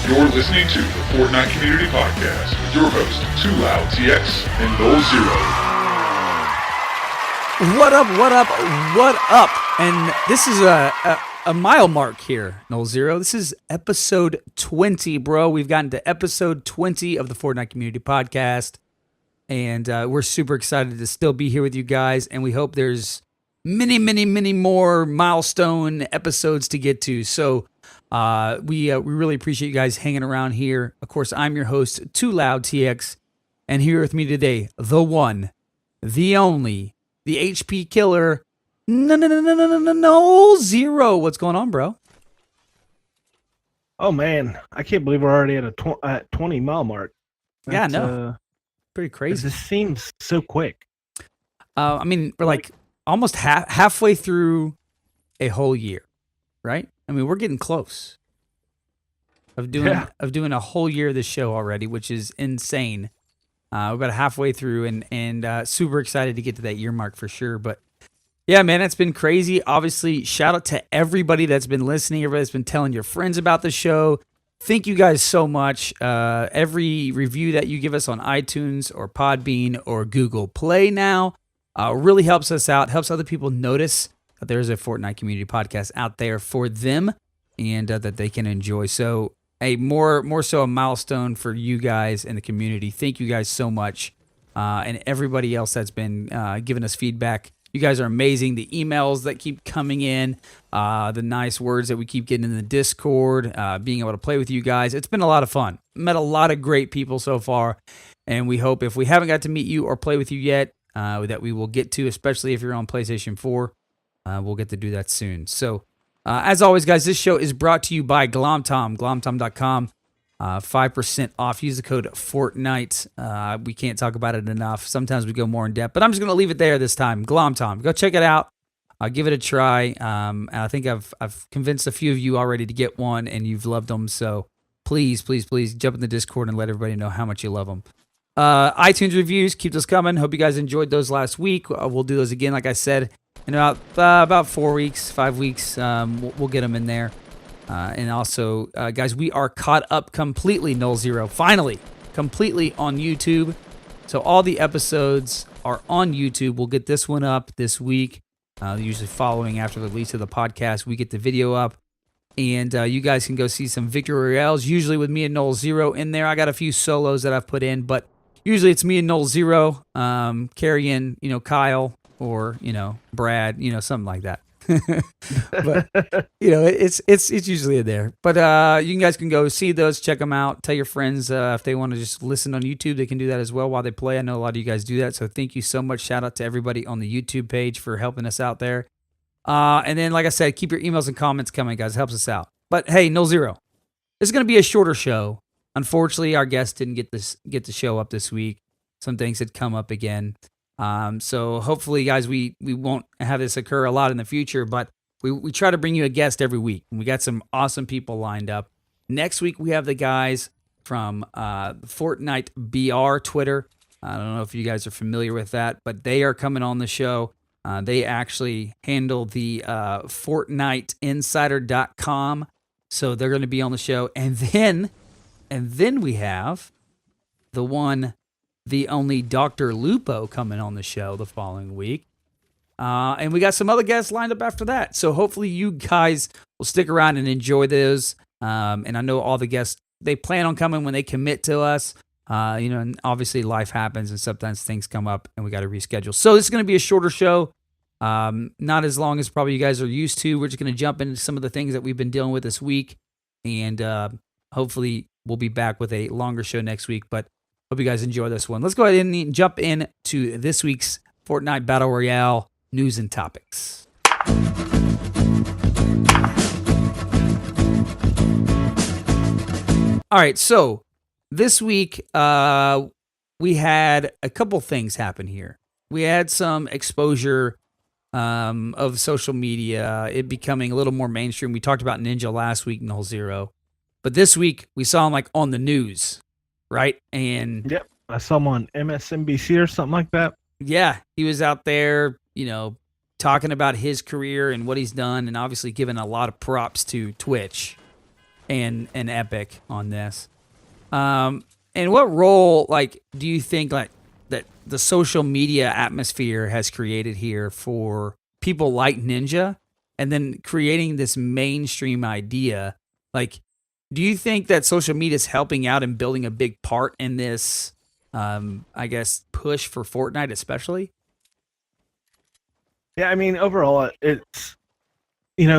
You're listening to the Fortnite Community Podcast with your host, TwoLoud TX and Nolxero. What up, what up, what up? And this is a mile mark here, Nolxero. This is episode 20, bro. We've gotten to episode 20 of the Fortnite Community Podcast. And we're super excited to still be here with you guys. And we hope there's many more milestone episodes to get to. So we really appreciate you guys hanging around here. Of course, I'm your host, TwoLoud TX. And here with me today, the one, the only, the HP killer, Nolxero. What's going on, bro? Oh man, I can't believe we're already at a 20 mile mark. Yeah, no, pretty crazy. This seems so quick. I mean, we're like almost halfway through a whole year, right? I mean, we're getting close of doing a whole year of this show already, which is insane. We're about halfway through, and super excited to get to that year mark for sure. But yeah, man, it's been crazy. Obviously, shout out to everybody that's been listening, everybody that's been telling your friends about the show. Thank you guys so much. Every review that you give us on iTunes or Podbean or Google Play now really helps us out, helps other people notice that there's a Fortnite community podcast out there for them and that they can enjoy. So more so a milestone for you guys in the community. Thank you guys so much. And everybody else that's been giving us feedback. You guys are amazing. The emails that keep coming in, the nice words that we keep getting in the Discord, being able to play with you guys. It's been a lot of fun. Met a lot of great people so far. And we hope if we haven't got to meet you or play with you yet, that we will get to, especially if you're on PlayStation 4. We'll get to do that soon. So, as always, guys, this show is brought to you by Glomtom, glomtom.com. 5% off. Use the code Fortnite. We can't talk about it enough. Sometimes we go more in depth, but I'm just going to leave it there this time. Glomtom. Go check it out. Give it a try. And I think I've convinced a few of you already to get one, and you've loved them. So please jump in the Discord and let everybody know how much you love them. iTunes reviews, keep those coming. Hope you guys enjoyed those last week. We'll do those again, like I said, in about 5 weeks. We'll get them in there. And also, guys, we are caught up completely, Nolxero. Finally, completely on YouTube. So all the episodes are on YouTube. We'll get this one up this week. Usually following after the release of the podcast, we get the video up. And you guys can go see some Victory Royales, usually with me and Nolxero in there. I got a few solos that I've put in, but usually it's me and Nolxero carrying, Kyle or, Brad, something like that. But it's usually in there. But you guys can go see those, check them out, tell your friends if they want to just listen on YouTube, they can do that as well while they play. I know a lot of you guys do that, so thank you so much. Shout out to everybody on the YouTube page for helping us out there. And then, like I said, keep your emails and comments coming, guys. It helps us out. But hey, Nolxero, this is going to be a shorter show. Unfortunately, our guest didn't get the show up this week. Some things had come up again. So hopefully, guys, we won't have this occur a lot in the future, but we try to bring you a guest every week. And we got some awesome people lined up. Next week, we have the guys from Fortnite BR Twitter. I don't know if you guys are familiar with that, but they are coming on the show. They actually handle the FortniteInsider.com. So they're going to be on the show. And then we have the one, the only Dr. Lupo coming on the show the following week. And we got some other guests lined up after that. So hopefully you guys will stick around and enjoy those. And I know all the guests, they plan on coming when they commit to us. And obviously life happens and sometimes things come up and we got to reschedule. So this is going to be a shorter show. Not as long as probably you guys are used to. We're just going to jump into some of the things that we've been dealing with this week. And hopefully we'll be back with a longer show next week. But hope you guys enjoy this one. Let's go ahead and jump into this week's Fortnite Battle Royale news and topics. All right, so this week we had a couple things happen here. We had some exposure of social media, it becoming a little more mainstream. We talked about Ninja last week, Nolxero. But this week, we saw him like on the news, right? And yep, I saw him on MSNBC or something like that. Yeah, he was out there, talking about his career and what he's done, and obviously giving a lot of props to Twitch. and Epic on this. And what role, like, do you think, like, that the social media atmosphere has created here for people like Ninja, and then creating this mainstream idea? Like, do you think that social media is helping out and building a big part in this, I guess, push for Fortnite especially? Yeah, I mean, overall, it's,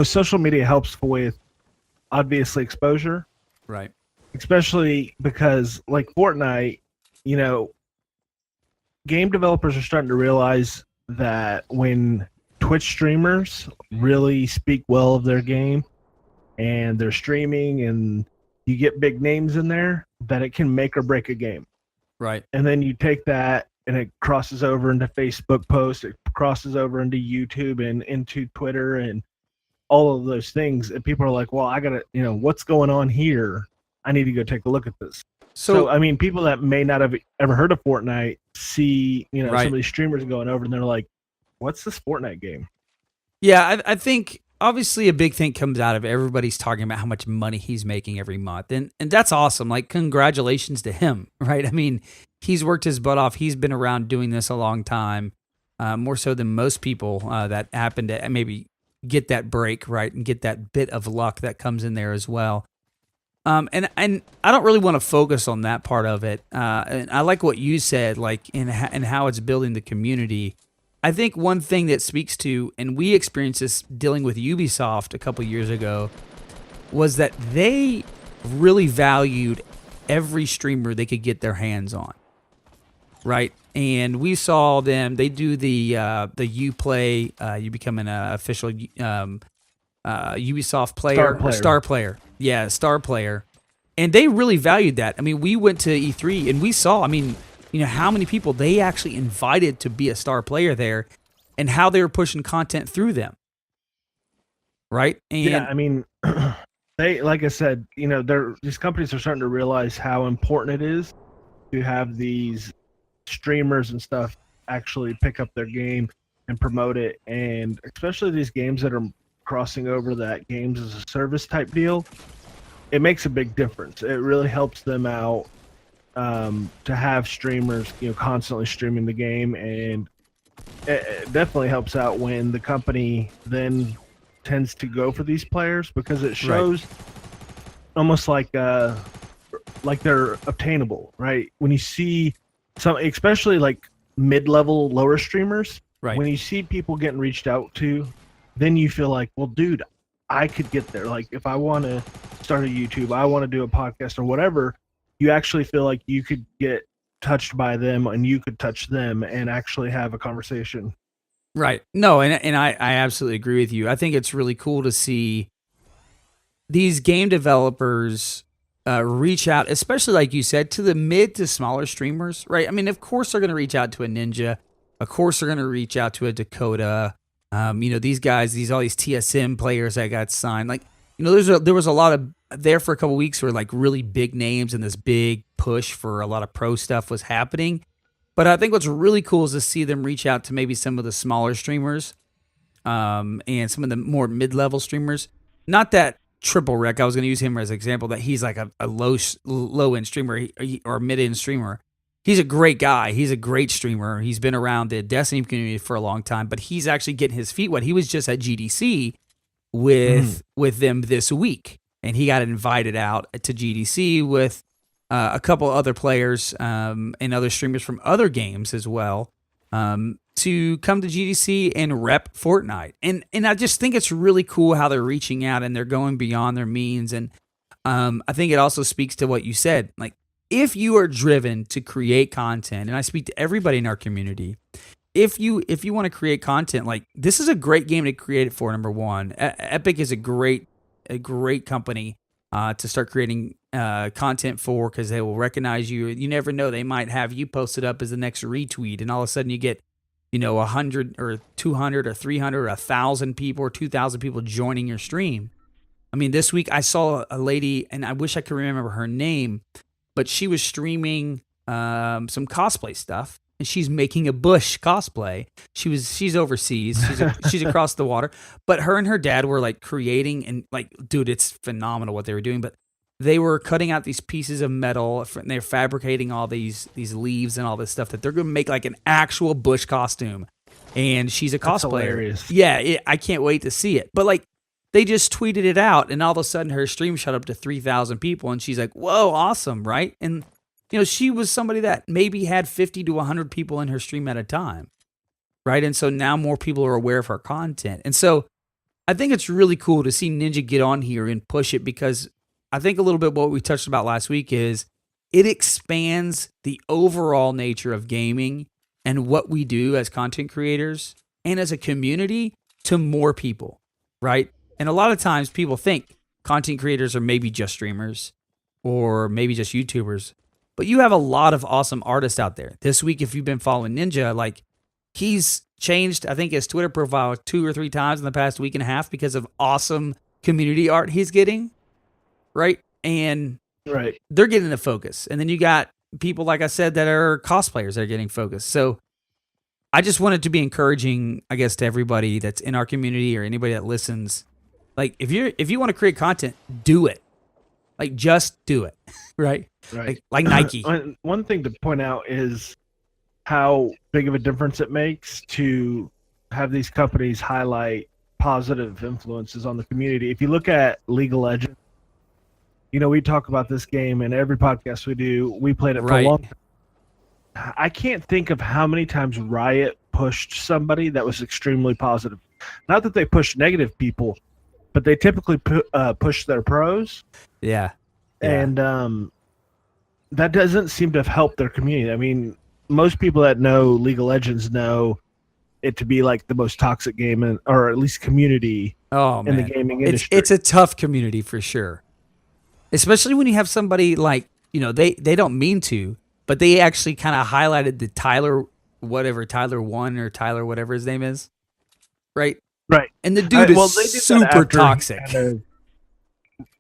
social media helps with, obviously, exposure, Right. especially because, like, Fortnite, game developers are starting to realize that when Twitch streamers really speak well of their game and they're streaming and you get big names in there, that it can make or break a game. Right. And then you take that and it crosses over into Facebook posts, it crosses over into YouTube and into Twitter and all of those things. And people are like, well, I gotta, what's going on here? I need to go take a look at this. So I mean, people that may not have ever heard of Fortnite see, Right. some of these streamers going over and they're like, what's this Fortnite game? Yeah, I think obviously a big thing comes out of everybody's talking about how much money he's making every month. And that's awesome. Like, congratulations to him, right? I mean, he's worked his butt off. He's been around doing this a long time, more so than most people that happen to maybe get that break, right? And get that bit of luck that comes in there as well. And I don't really want to focus on that part of it. And I like what you said, like in how it's building the community. I think one thing that speaks to, and we experienced this dealing with Ubisoft a couple years ago, was that they really valued every streamer they could get their hands on, right? And we saw them. They do the Uplay. You become an official Ubisoft player, star player. Yeah, star player. And they really valued that. I mean, we went to E3 and we saw, how many people they actually invited to be a star player there and how they were pushing content through them. Right? And yeah, I mean, they, like I said, these companies are starting to realize how important it is to have these streamers and stuff actually pick up their game and promote it. And especially these games that are crossing over that games as a service type deal, it makes a big difference. It really helps them out to have streamers, constantly streaming the game, and it definitely helps out when the company then tends to go for these players because it shows almost like they're obtainable, right? When you see some, especially like mid-level lower streamers, right. When you see people getting reached out to, then you feel like, well, dude, I could get there. Like, if I want to start a YouTube, I want to do a podcast or whatever, you actually feel like you could get touched by them and you could touch them and actually have a conversation. Right. No, and I absolutely agree with you. I think it's really cool to see these game developers reach out, especially like you said, to the mid to smaller streamers, right? I mean, of course they're going to reach out to a Ninja. Of course they're going to reach out to a Dakota. These guys, all these TSM players that got signed, like, there was a lot of there for a couple weeks where like really big names and this big push for a lot of pro stuff was happening. But I think what's really cool is to see them reach out to maybe some of the smaller streamers, and some of the more mid-level streamers. Not that Triple Wreck, I was going to use him as an example, that he's like a low-end streamer or mid-end streamer. He's a great guy. He's a great streamer. He's been around the Destiny community for a long time, but he's actually getting his feet wet. He was just at GDC with them this week, and he got invited out to GDC with a couple other players and other streamers from other games as well to come to GDC and rep Fortnite. And I just think it's really cool how they're reaching out and they're going beyond their means. And I think it also speaks to what you said. Like, if you are driven to create content, and I speak to everybody in our community, if you want to create content, like, this is a great game to create it for. Number one, Epic is a great company to start creating content for, because they will recognize you. You never know, they might have you posted up as the next retweet, and all of a sudden you get 100 or 200 or 300 or 1,000 people or 2,000 people joining your stream. I mean, this week I saw a lady, and I wish I could remember her name, but she was streaming some cosplay stuff, and she's making a Bush cosplay. She's overseas. She's across the water. But her and her dad were like creating, and like, dude, it's phenomenal what they were doing. But they were cutting out these pieces of metal, and they're fabricating all these leaves and all this stuff that they're going to make like an actual Bush costume. And she's a cosplayer. Hilarious. Yeah, I can't wait to see it. But like, they just tweeted it out, and all of a sudden her stream shot up to 3,000 people, and she's like, whoa, awesome, right? And, you know, she was somebody that maybe had 50 to 100 people in her stream at a time, right? And so now more people are aware of her content. And so I think it's really cool to see Ninja get on here and push it, because I think a little bit what we touched about last week is it expands the overall nature of gaming and what we do as content creators and as a community to more people, right? And a lot of times people think content creators are maybe just streamers or maybe just YouTubers, but you have a lot of awesome artists out there. This week, if you've been following Ninja, like, he's changed, I think, his Twitter profile 2 or 3 times in the past week and a half because of awesome community art he's getting, right? And they're getting the focus. And then you got people, like I said, that are cosplayers that are getting focused. So I just wanted to be encouraging, I guess, to everybody that's in our community or anybody that listens. Like, if you want to create content, do it. Like, just do it, right? Like Nike. One thing to point out is how big of a difference it makes to have these companies highlight positive influences on the community. If you look at League of Legends, you know, we talk about this game in every podcast we do. We played it for a long time. I can't think of how many times Riot pushed somebody that was extremely positive. Not that they pushed negative people, but they typically push their pros. Yeah. And that doesn't seem to have helped their community. I mean, most people that know League of Legends know it to be like the most toxic game, or at least community in the gaming industry. It's a tough community for sure. Especially when you have somebody like, you know, they don't mean to, but they actually kind of highlighted the Tyler 1 or Tyler whatever his name is. Right? Right. And the dude is super toxic. He kind of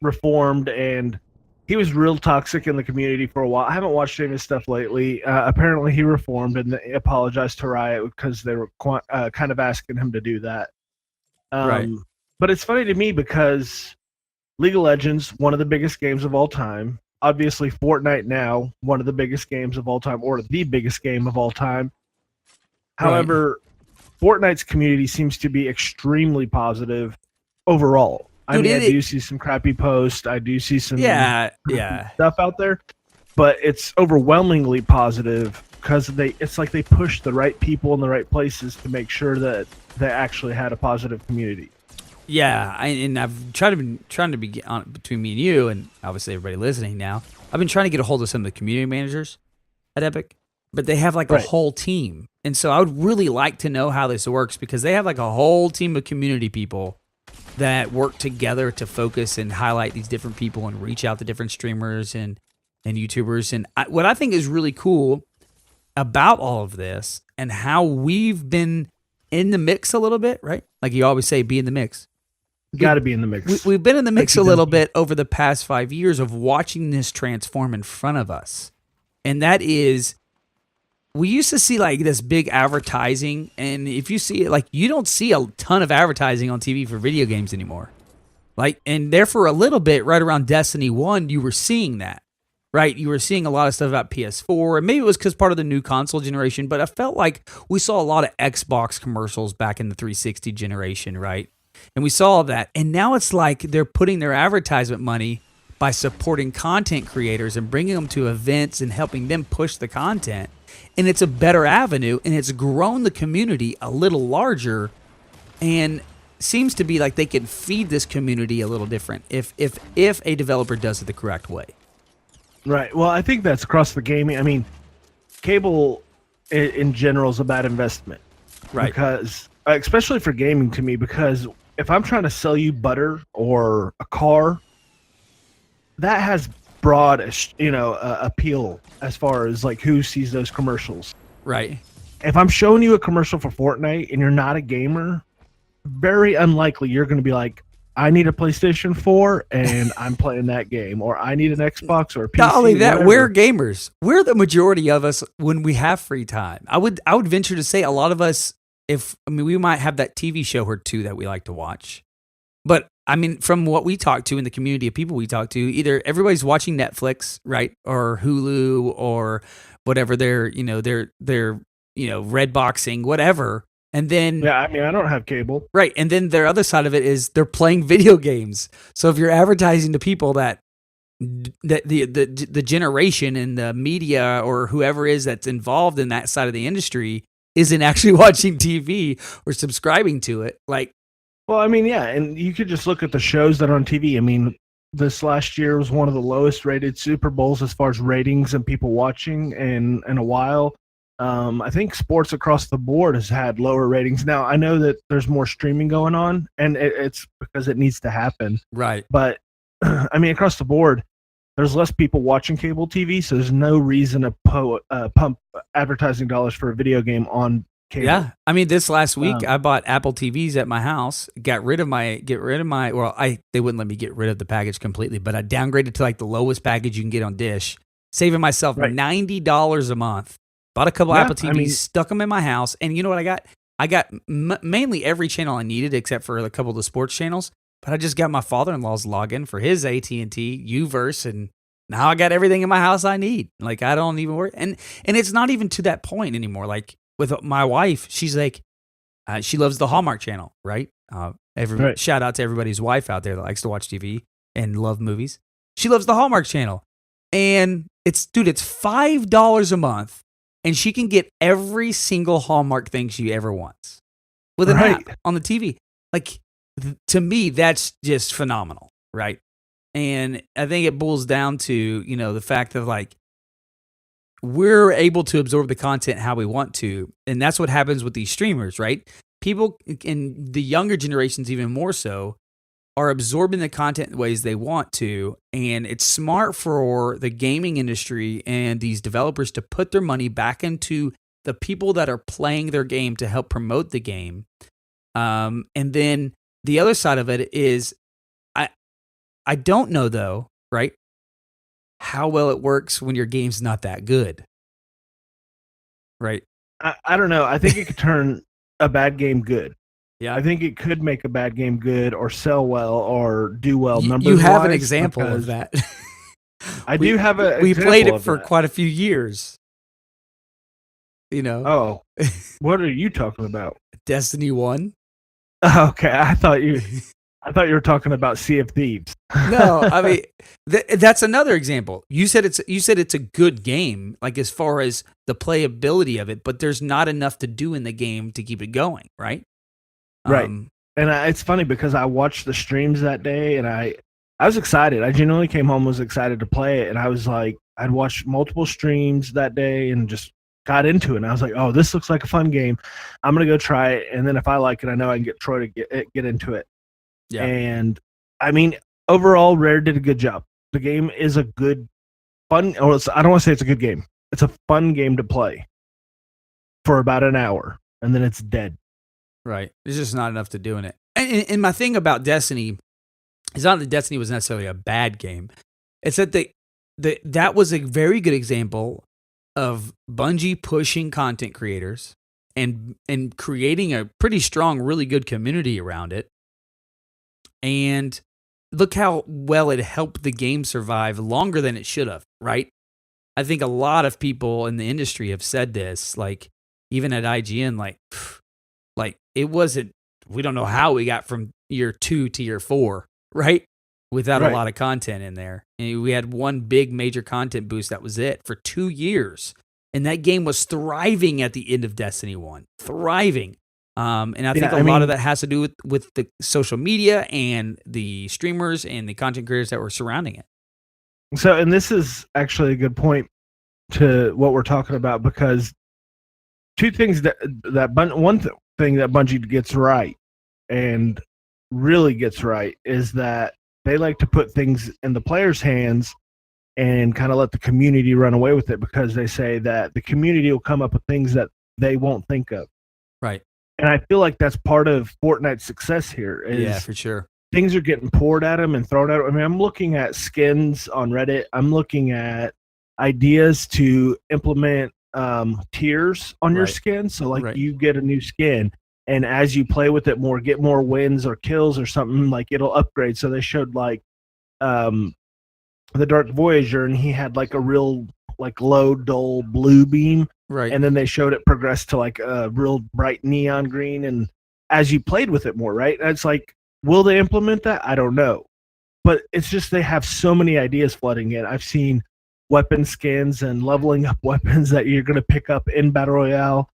reformed, and he was real toxic in the community for a while. I haven't watched any of his stuff lately. Apparently he reformed and they apologized to Riot because they were kind of asking him to do that. But it's funny to me because League of Legends, one of the biggest games of all time. Obviously, Fortnite now, one of the biggest games of all time, or the biggest game of all time. However, Fortnite's community seems to be extremely positive overall. I do see some crappy posts. I do see some stuff out there, but it's overwhelmingly positive because it's like they push the right people in the right places to make sure that they actually had a positive community. Yeah, and I've trying to be on between me and you, and obviously everybody listening now. I've been trying to get a hold of some of the community managers at Epic, but they have like a whole team, and so I would really like to know how this works because they have like a whole team of community people that work together to focus and highlight these different people and reach out to different streamers and YouTubers. And what I think is really cool about all of this and how we've been in the mix a little bit, right? Like you always say, be in the mix. Got to be in the mix. We've been in the mix a little bit over the past 5 years of watching this transform in front of us. And that is, we used to see like this big advertising, and if you see it, like you don't see a ton of advertising on TV for video games anymore. Like, and there for a little bit, right around Destiny 1, you were seeing that, right? You were seeing a lot of stuff about PS4, and maybe it was because part of the new console generation, but I felt like we saw a lot of Xbox commercials back in the 360 generation, right? And we saw that, and now it's like they're putting their advertisement money by supporting content creators and bringing them to events and helping them push the content. And it's a better avenue, and it's grown the community a little larger, and seems to be like they can feed this community a little different if a developer does it the correct way. Right. Well, I think that's across the gaming. I mean, cable in general is a bad investment, right? Because especially for gaming, to me, because if I'm trying to sell you butter or a car, that has broad, appeal as far as like who sees those commercials. Right. If I'm showing you a commercial for Fortnite and you're not a gamer, very unlikely you're going to be like, I need a PlayStation 4 and I'm playing that game, or I need an Xbox or a PC. Not only that, whatever. we're gamers. We're the majority of us when we have free time. I would venture to say a lot of us, we might have that TV show or two that we like to watch. But I mean, from what we talk to in the community of people we talk to, either everybody's watching Netflix, right, or Hulu, or whatever they're red boxing, whatever. And then I don't have cable. Right. And then their other side of it is they're playing video games. So if you're advertising to people that the generation and the media or whoever is that's involved in that side of the industry isn't actually watching TV or subscribing to it, like. Well, and you could just look at the shows that are on TV. This last year was one of the lowest rated Super Bowls as far as ratings and people watching in a while. I think sports across the board has had lower ratings. Now, I know that there's more streaming going on, and it's because it needs to happen. Right. But, across the board, there's less people watching cable TV, so there's no reason to pump advertising dollars for a video game on cable. Yeah. This last week, I bought Apple TVs at my house, they wouldn't let me get rid of the package completely, but I downgraded to like the lowest package you can get on Dish, saving myself $90 a month. Bought a couple Apple TVs, stuck them in my house, and you know what I got? I got mainly every channel I needed except for a couple of the sports channels, but I just got my father-in-law's login for his AT&T, Uverse, and now I got everything in my house I need. Like, I don't even worry. And it's not even to that point anymore. Like, with my wife, she's like, she loves the Hallmark Channel, right? Shout out to everybody's wife out there that likes to watch TV and love movies. She loves the Hallmark Channel. And it's $5 a month. And she can get every single Hallmark thing she ever wants with an app on the TV. Like, to me, that's just phenomenal, right? And I think it boils down to, the fact of like, we're able to absorb the content how we want to. And that's what happens with these streamers, right? People in the younger generations, even more so, are absorbing the content in ways they want to, and it's smart for the gaming industry and these developers to put their money back into the people that are playing their game to help promote the game. And then the other side of it is, I don't know though, right, how well it works when your game's not that good, right? I don't know. I think it could turn a bad game good. Yeah, I think it could make a bad game good or sell well or do well. You have an example of that. I do have a. We played it for quite a few years. Oh, what are you talking about? Destiny 1. Okay, I thought you were talking about Sea of Thieves. No, that's another example. You said it's a good game, like as far as the playability of it, but there's not enough to do in the game to keep it going, right? Right. And it's funny because I watched the streams that day and I was excited. I genuinely came home, was excited to play it. And I was like, I'd watched multiple streams that day and just got into it. And I was like, oh, this looks like a fun game. I'm going to go try it. And then if I like it, I know I can get Troy to get into it. Yeah. And overall, Rare did a good job. The game is a good, fun, I don't want to say it's a good game. It's a fun game to play for about an hour. And then it's dead. Right. There's just not enough to do in it. And my thing about Destiny is not that Destiny was necessarily a bad game. It's that that was a very good example of Bungie pushing content creators and creating a pretty strong, really good community around it. And look how well it helped the game survive longer than it should have, right? I think a lot of people in the industry have said this, like even at IGN, like it wasn't, we don't know how we got from year 2 to year 4, right? Without a lot of content in there. And we had one big major content boost. That was it for 2 years. And that game was thriving at the end of Destiny 1. Thriving. And I think a lot of that has to do with the social media and the streamers and the content creators that were surrounding it. So, and this is actually a good point to what we're talking about, because two things one thing that Bungie gets right and really gets right is that they like to put things in the players' hands and kind of let the community run away with it, because they say that the community will come up with things that they won't think of. Right. And I feel like that's part of Fortnite's success here. Yeah, for sure. things are getting poured at them and thrown at them. I mean, I'm looking at skins on Reddit. I'm looking at ideas to implement tiers on your Right. skin. So like Right. you get a new skin, and as you play with it more, get more wins or kills or something, like it'll upgrade. So they showed like um the Dark Voyager, and he had like a real like low dull blue beam, Right. and then they showed it progress to like a real bright neon green, and as you played with it more, right? And it's like, will they implement that? I don't know, but it's just they have so many ideas flooding in. I've seen weapon skins and leveling up weapons that you're going to pick up in Battle Royale.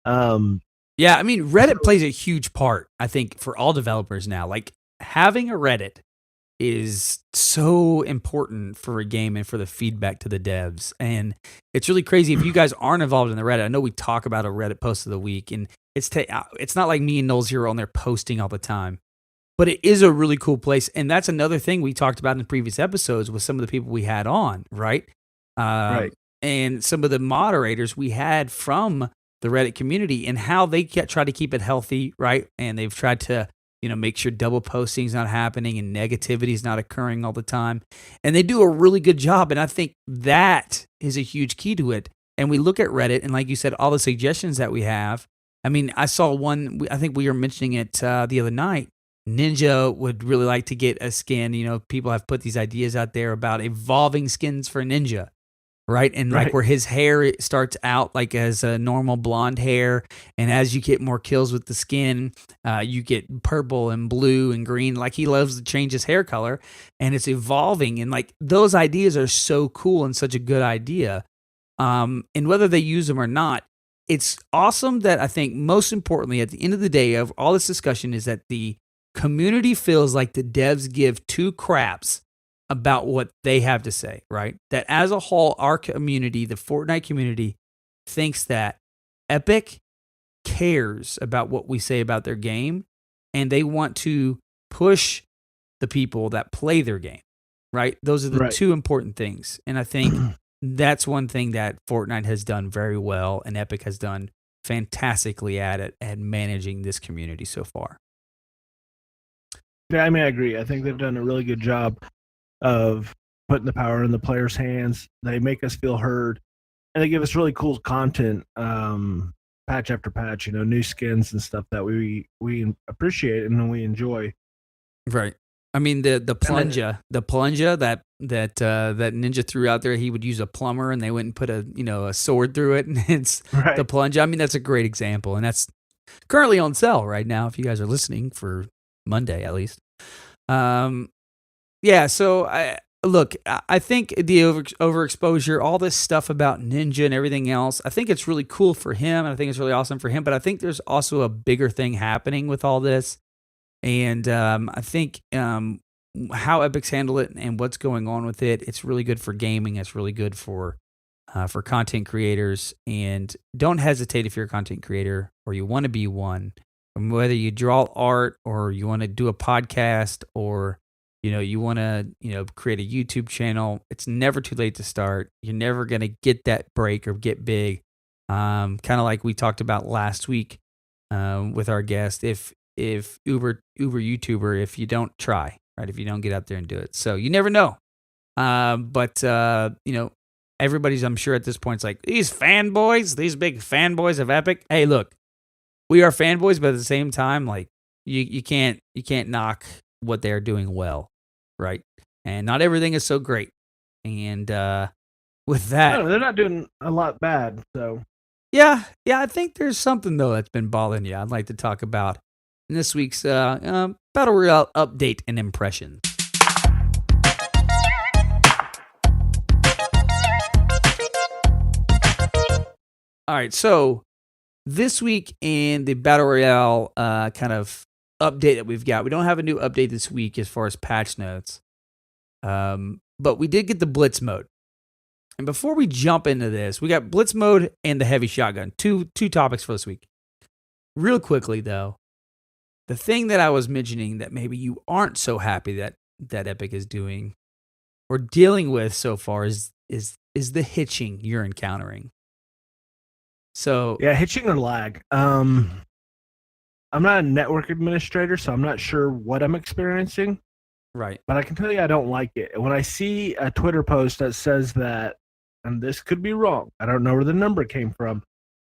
Yeah, I mean, Reddit plays a huge part, I think, for all developers now. Like, having a Reddit is so important for a game and for the feedback to the devs. And it's really crazy if you guys aren't involved in the Reddit. I know we talk about a Reddit post of the week, and it's not like me and Nolxero on there posting all the time, but it is a really cool place. And that's another thing we talked about in previous episodes with some of the people we had on, right? Right. And some of the moderators we had from the Reddit community and how they try to keep it healthy, right? And they've tried to, make sure double posting is not happening and negativity is not occurring all the time. And they do a really good job. And I think that is a huge key to it. And we look at Reddit, and like you said, all the suggestions that we have. I mean, I saw one, I think we were mentioning it the other night. Ninja would really like to get a skin. People have put these ideas out there about evolving skins for Ninja. Right. And like Right. where his hair starts out like as a normal blonde hair. And as you get more kills with the skin, you get purple and blue and green. Like he loves to change his hair color, and it's evolving. And like those ideas are so cool and such a good idea. And whether they use them or not, it's awesome that I think most importantly, at the end of the day of all this discussion, is that the community feels like the devs give two craps about what they have to say, right? That as a whole, our community, the Fortnite community, thinks that Epic cares about what we say about their game, and they want to push the people that play their game, right? Those are the Right. two important things. And I think that's one thing that Fortnite has done very well, and Epic has done fantastically at it, at managing this community so far. Yeah, I mean, I agree. I think they've done a really good job of putting the power in the players' hands. They make us feel heard, and they give us really cool content, patch after patch. New skins and stuff that we appreciate and we enjoy. Right. I mean the plunger that Ninja threw out there. He would use a plumber, and they went and put a sword through it, and it's Right. the plunger. I mean, that's a great example, and that's currently on sale right now. If you guys are listening for Monday, at least. Yeah. So I think the overexposure, all this stuff about Ninja and everything else, I think it's really cool for him, and I think it's really awesome for him. But I think there's also a bigger thing happening with all this. And I think how Epic's handle it and what's going on with it, it's really good for gaming. It's really good for content creators. And don't hesitate if you're a content creator or you want to be one, whether you draw art or you want to do a podcast or you want to create a YouTube channel. It's never too late to start. You're never going to get that break or get big. Kind of like we talked about last week with our guest. If Uber YouTuber, if you don't try, right? If you don't get out there and do it. So you never know. But everybody's, I'm sure at this point, it's like, these fanboys, these big fanboys of Epic. Hey, look, we are fanboys, but at the same time, like you can't knock what they're doing well, right? And not everything is so great. And with that, No, they're not doing a lot bad. So yeah, I think there's something though that's been bothering you. I'd like to talk about in this week's Battle Royale update and impression. All right, so this week in the Battle Royale kind of update that we've got, we don't have a new update this week as far as patch notes, but we did get the Blitz mode. And before we jump into this, we got Blitz mode and the heavy shotgun, two topics for this week. Real quickly though, the thing that I was mentioning that maybe you aren't so happy that Epic is doing or dealing with so far is the hitching you're encountering. So yeah, hitching or lag. I'm not a network administrator, so I'm not sure what I'm experiencing. Right. But I can tell you I don't like it. And when I see a Twitter post that says that, and this could be wrong, I don't know where the number came from,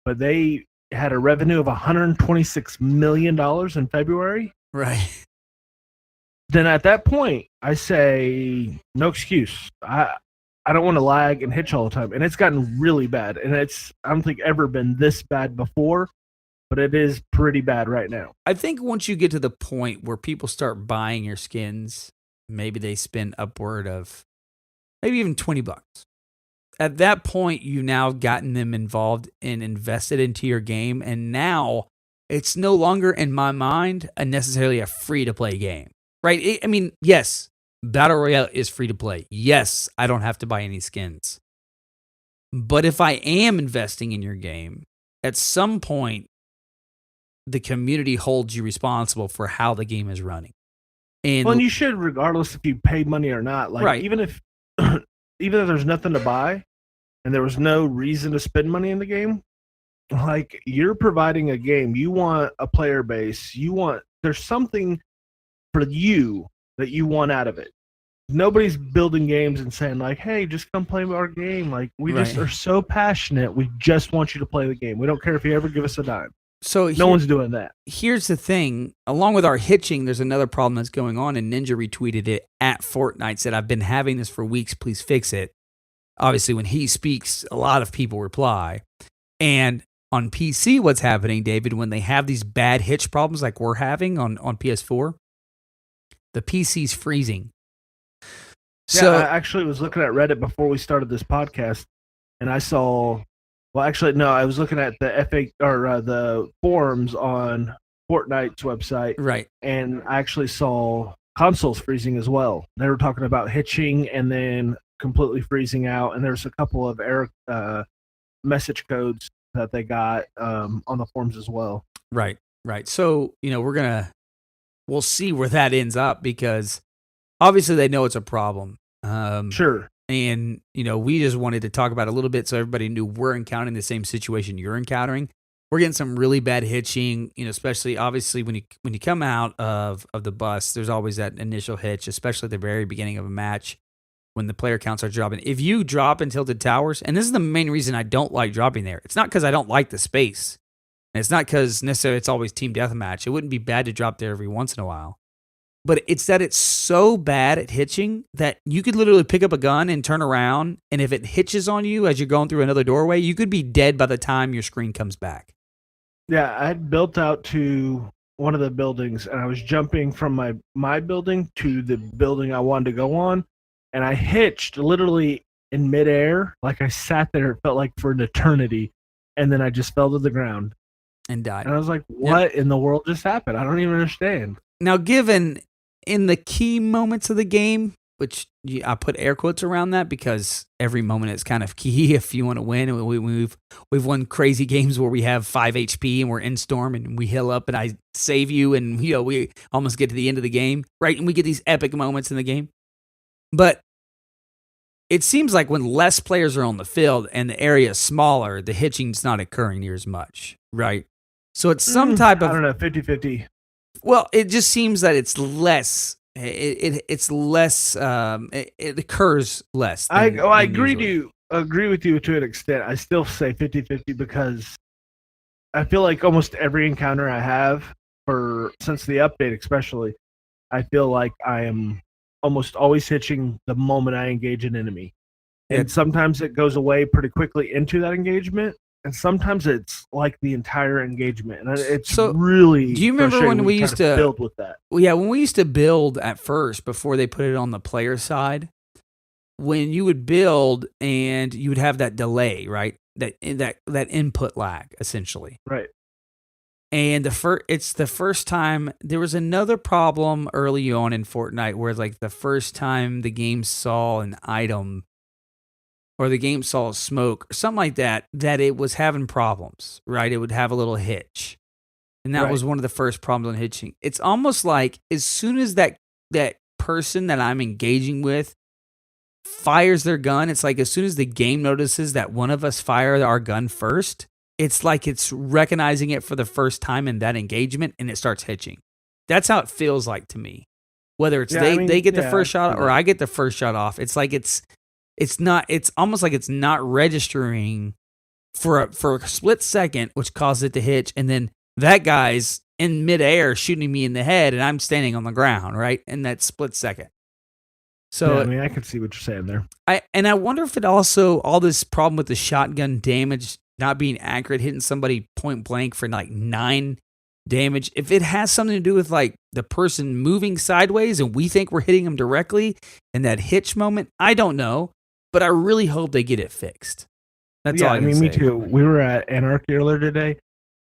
but they had a revenue of $126 million in February. Right. Then at that point, I say, no excuse. I don't want to lag and hitch all the time. And it's gotten really bad. And I don't think ever been this bad before, but it is pretty bad right now. I think once you get to the point where people start buying your skins, maybe they spend upward of maybe even $20. At that point, you've now gotten them involved and invested into your game. And now it's no longer, in my mind, necessarily a free-to-play game, right? I mean, yes, Battle Royale is free-to-play. Yes, I don't have to buy any skins. But if I am investing in your game, at some point, the community holds you responsible for how the game is running. And you should, regardless if you paid money or not. Like, right. even if there's nothing to buy and there was no reason to spend money in the game, like, you're providing a game. You want a player base. There's something for you that you want out of it. Nobody's building games and saying, like, hey, just come play our game. Like, we just are so passionate. We just want you to play the game. We don't care if you ever give us a dime. So no one's doing that. Here's the thing. Along with our hitching, there's another problem that's going on, and Ninja retweeted it at Fortnite, said, I've been having this for weeks. Please fix it. Obviously, when he speaks, a lot of people reply. And on PC, what's happening, David, when they have these bad hitch problems like we're having on PS4, the PC's freezing. So I actually was looking at Reddit before we started this podcast, and I saw... Well, actually, no. I was looking at the forums on Fortnite's website, right? And I actually saw consoles freezing as well. They were talking about hitching and then completely freezing out. And there's a couple of error message codes that they got on the forums as well. Right. So we'll see where that ends up, because obviously they know it's a problem. Sure. And, we just wanted to talk about it a little bit so everybody knew we're encountering the same situation you're encountering. We're getting some really bad hitching, especially obviously when you come out of the bus, there's always that initial hitch, especially at the very beginning of a match when the player counts are dropping. If you drop in Tilted Towers, and this is the main reason I don't like dropping there, it's not because I don't like the space. And it's not because necessarily it's always team deathmatch. It wouldn't be bad to drop there every once in a while. But it's that it's so bad at hitching that you could literally pick up a gun and turn around, and if it hitches on you as you're going through another doorway, you could be dead by the time your screen comes back. Yeah, I had built out to one of the buildings, and I was jumping from my building to the building I wanted to go on, and I hitched literally in midair. Like, I sat there, it felt like for an eternity, and then I just fell to the ground. And died. And I was like, what in the world just happened? I don't even understand. Now, given in the key moments of the game, which I put air quotes around that because every moment is kind of key if you want to win. And we've won crazy games where we have 5 HP and we're in storm and we heal up and I save you and we almost get to the end of the game, right? And we get these epic moments in the game. But it seems like when less players are on the field and the area is smaller, the hitching's not occurring near as much, right? So it's some type of... I don't know, 50-50. Well, it just seems that it's less. It's less. It occurs less. I agree with you to an extent. I still say 50-50 because I feel like almost every encounter I have since the update, especially, I feel like I am almost always hitching the moment I engage an enemy, and sometimes it goes away pretty quickly into that engagement. And sometimes it's like the entire engagement, and it's really. Do you remember when we used to build with that? Well, yeah, when we used to build at first before they put it on the player side, when you would build and you would have that delay, right? That input lag, essentially, right? And it's the first time there was another problem early on in Fortnite where like the first time the game saw an item. Or the game saw smoke, or something like that it was having problems, right? It would have a little hitch. And that was one of the first problems on hitching. It's almost like as soon as that person that I'm engaging with fires their gun, it's like as soon as the game notices that one of us fired our gun first, it's like it's recognizing it for the first time in that engagement, and it starts hitching. That's how it feels like to me. Whether it's they get the first shot or I get the first shot off, it's like it's almost like it's not registering for a split second, which causes it to hitch, and then that guy's in midair shooting me in the head, and I'm standing on the ground, right? In that split second. So I mean, I can see what you're saying there. I wonder if it also, all this problem with the shotgun damage not being accurate, hitting somebody point blank for like 9 damage, if it has something to do with like the person moving sideways and we think we're hitting them directly in that hitch moment. I don't know, but I really hope they get it fixed. That's all I can say. Me too. We were at Anarchy earlier today,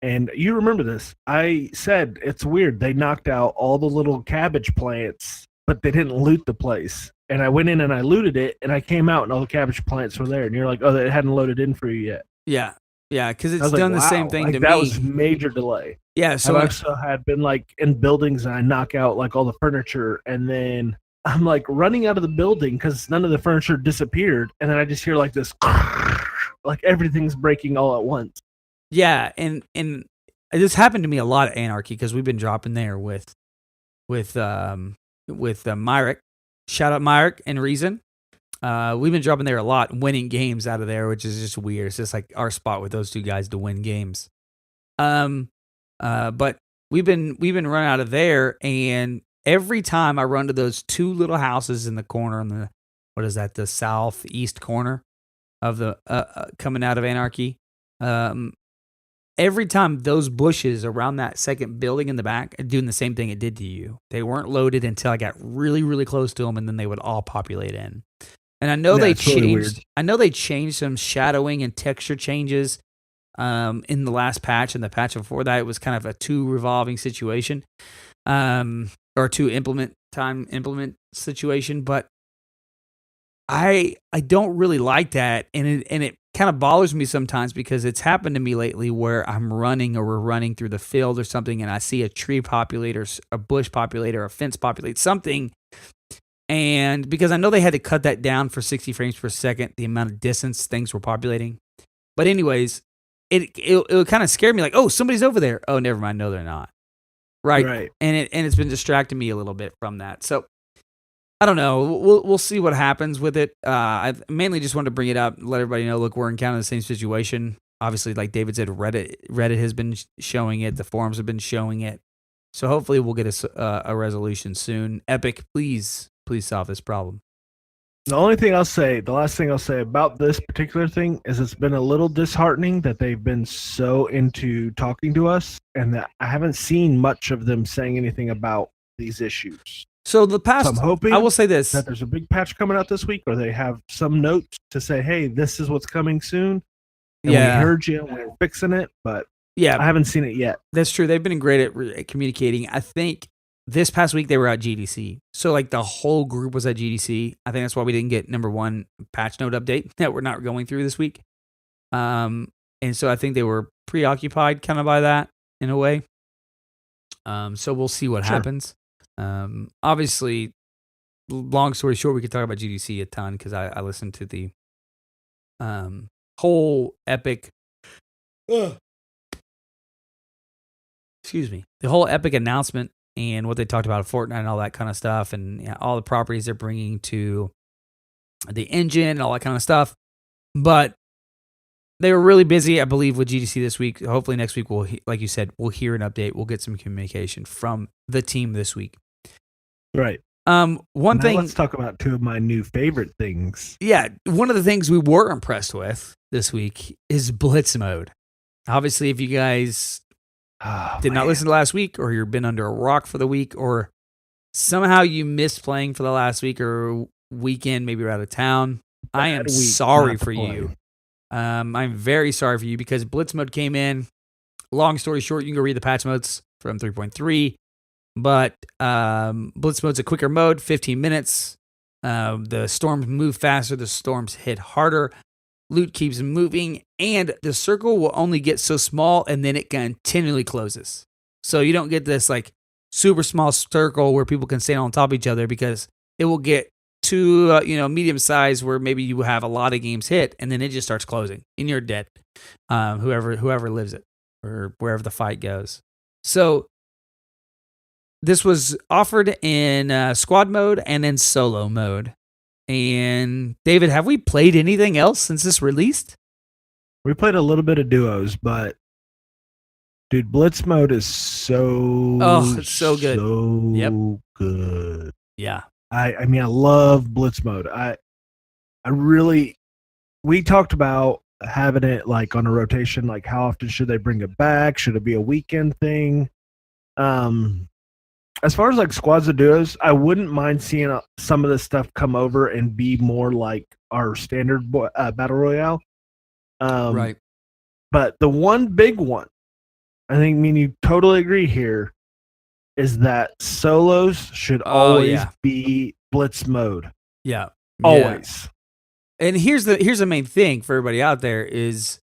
and you remember this. I said it's weird. They knocked out all the little cabbage plants, but they didn't loot the place. And I went in and I looted it, and I came out and all the cabbage plants were there. And you're like, oh, it hadn't loaded in for you yet. Yeah. Yeah, because it's done the same thing to me. That was major delay. Yeah, so I also had been like in buildings and I knock out like all the furniture, and then I'm like running out of the building because none of the furniture disappeared, and then I just hear like this, like everything's breaking all at once. Yeah, and this happened to me a lot at Anarchy because we've been dropping there with Myrick. Shout out Myrick and Reason. We've been dropping there a lot, winning games out of there, which is just weird. It's just like our spot with those two guys to win games. But we've been running out of there, and every time I run to those 2 little houses in the corner on the, what is that, the southeast corner of the coming out of Anarchy. Every time those bushes around that second building in the back are doing the same thing it did to you. They weren't loaded until I got really, really close to them, and then they would all populate in. And I know they changed. Really, I know they changed some shadowing and texture changes in the last patch, and the patch before that it was kind of a 2 revolving situation, or 2 implement situation. But I don't really like that, and it kind of bothers me sometimes because it's happened to me lately where I'm running or we're running through the field or something, and I see a tree populate or a bush populate or a fence populate something. And because I know they had to cut that down for 60 frames per second, the amount of distance things were populating. But anyways, it kind of scared me, like, oh, somebody's over there. Oh, never mind. No, they're not. Right. And it's been distracting me a little bit from that. So I don't know. We'll see what happens with it. I mainly just wanted to bring it up, let everybody know, look, we're in kind of the same situation. Obviously, like David said, Reddit has been showing it. The forums have been showing it. So hopefully we'll get a resolution soon. Epic, please solve this problem. The last thing I'll say about this particular thing is it's been a little disheartening that they've been so into talking to us, and that I haven't seen much of them saying anything about these issues. So I'm hoping, I will say this, that there's a big patch coming out this week, or they have some notes to say, hey, this is what's coming soon. And we heard you, and we're fixing it, but I haven't seen it yet. That's true. They've been great at communicating. I think this past week they were at GDC. So like the whole group was at GDC. I think that's why we didn't get number 1 patch note update that we're not going through this week. And so I think they were preoccupied kind of by that in a way. So we'll see what happens. Obviously, long story short, we could talk about GDC a ton because I listened to the whole Epic. Excuse me. The whole Epic announcement and what they talked about Fortnite and all that kind of stuff, and all the properties they're bringing to the engine and all that kind of stuff. But they were really busy, I believe, with GDC this week. Hopefully next week, like you said, we'll hear an update. We'll get some communication from the team this week. Right. Let's talk about 2 of my new favorite things. Yeah, one of the things we were impressed with this week is Blitz mode. Obviously, if you guys did not listen to last week, or you've been under a rock for the week, or somehow you missed playing for the last week or weekend, maybe you're out of town, I am sorry for you. I'm very sorry for you because Blitz mode came in. Long story short, you can go read the patch notes from 3.3. But Blitz mode's a quicker mode, 15 minutes. The storms move faster, the storms hit harder. Loot keeps moving, and the circle will only get so small, and then it continually closes. So you don't get this like super small circle where people can stand on top of each other, because it will get to medium size where maybe you have a lot of games hit, and then it just starts closing, and you're dead. Whoever lives it, or wherever the fight goes. So this was offered in squad mode and in solo mode. And David, have we played anything else since this released? We played a little bit of duos, but dude, Blitz mode is it's so good. So good. Yeah. I mean, I love Blitz mode. We talked about having it like on a rotation, like how often should they bring it back? Should it be a weekend thing? As far as like squads of duos, I wouldn't mind seeing some of this stuff come over and be more like our standard battle royale. Right. But the one big one, I think me and you totally agree here, is that solos should always be Blitz mode. Yeah. Always. Yeah. And here's the main thing for everybody out there is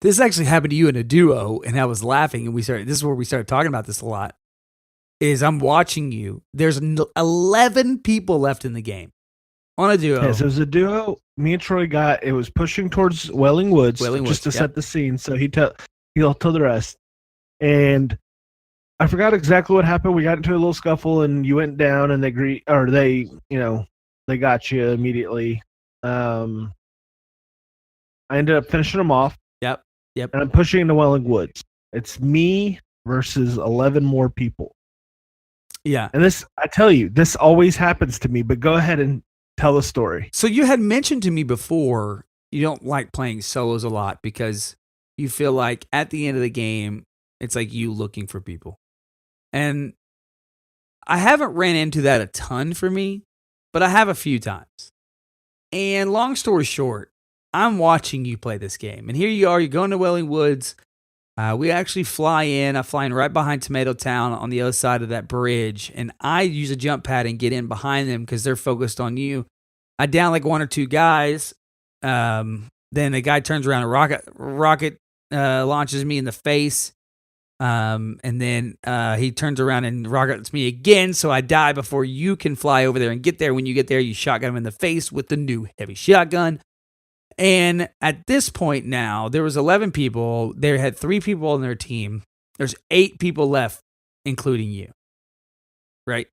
this actually happened to you in a duo, and I was laughing, and this is where we started talking about this a lot. Is I'm watching you. There's 11 people left in the game on a duo. Yes, it was a duo. Me and Troy it was pushing towards Welling Woods just to set the scene. So he'll tell the rest. And I forgot exactly what happened. We got into a little scuffle, and you went down, and they got you immediately. I ended up finishing them off. Yep. And I'm pushing into Welling Woods. It's me versus 11 more people. Yeah. And I tell you, this always happens to me, but go ahead and tell the story. So you had mentioned to me before you don't like playing solos a lot because you feel like at the end of the game, it's like you looking for people. And I haven't ran into that a ton for me, but I have a few times. And long story short, I'm watching you play this game. And here you are, you're going to Welling Woods. We actually fly in. I'm flying right behind Tomato Town on the other side of that bridge. And I use a jump pad and get in behind them because they're focused on you. I down like one or two guys. Then the guy turns around and rocket launches me in the face. And then he turns around and rockets me again. So I die before you can fly over there and get there. When you get there, you shotgun him in the face with the new heavy shotgun. And at this point now, there was 11 people. They had 3 people on their team. There's 8 people left, including you. Right?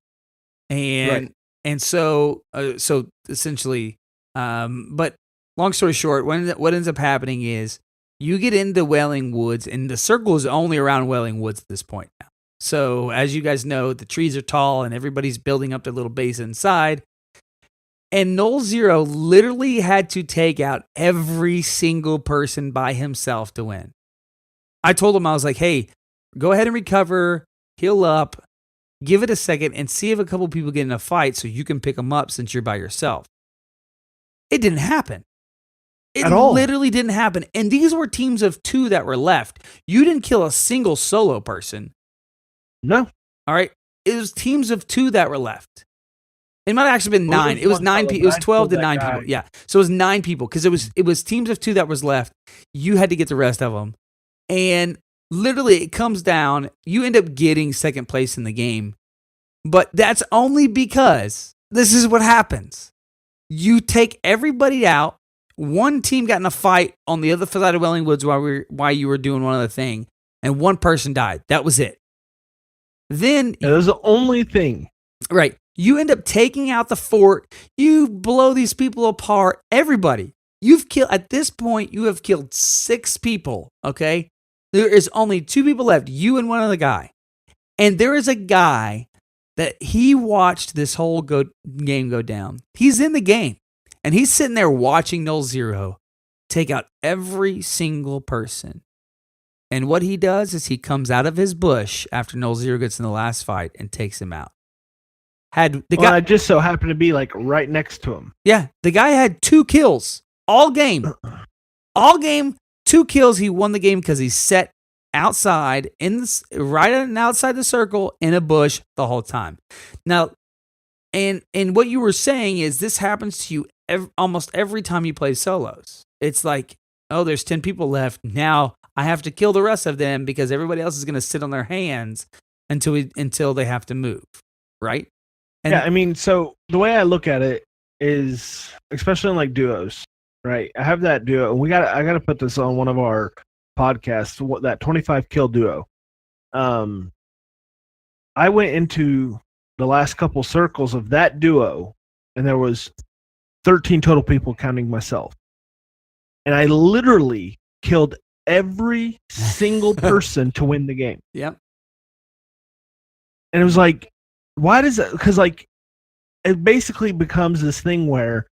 And so essentially, but long story short, what ends up happening is you get into Welling Woods, and the circle is only around Welling Woods at this point now. So as you guys know, the trees are tall, and everybody's building up their little base inside. And Nolxero literally had to take out every single person by himself to win. I told him, I was like, hey, go ahead and recover, heal up, give it a second, and see if a couple people get in a fight so you can pick them up since you're by yourself. It didn't happen. It literally didn't happen. And these were teams of 2 that were left. You didn't kill a single solo person. No. All right? It was teams of 2 that were left. It might have actually been 9. It was 9 people. It was 12 to 9 people. Yeah. So it was 9 people because it was teams of 2 that was left. You had to get the rest of them. And literally it comes down. You end up getting second place in the game. But that's only because this is what happens. You take everybody out. One team got in a fight on the other side of Welling Woods while you were doing one other thing. And one person died. That was it. Then that was the only thing. Right. You end up taking out the fort. You blow these people apart. Everybody. At this point, you have killed 6 people. Okay. There is only 2 people left. You and one other guy. And there is a guy that he watched this whole game go down. He's in the game. And he's sitting there watching Nolxero take out every single person. And what he does is he comes out of his bush after Nolxero gets in the last fight and takes him out. I just so happened to be like right next to him. Yeah, the guy had 2 kills all game. All game, 2 kills. He won the game because he sat outside outside the circle in a bush the whole time. Now, and what you were saying is this happens to you almost every time you play solos. It's like, oh, there's 10 people left. Now I have to kill the rest of them because everybody else is going to sit on their hands until they have to move, right? Yeah, I mean, so the way I look at it, is, especially in like duos, right? I have that duo, and I gotta put this on one of our podcasts. That 25 kill duo. I went into the last couple circles of that duo, and there was 13 total people, counting myself, and I literally killed every single person to win the game. Yep. And it was like, why does it? Because like, it basically becomes this thing where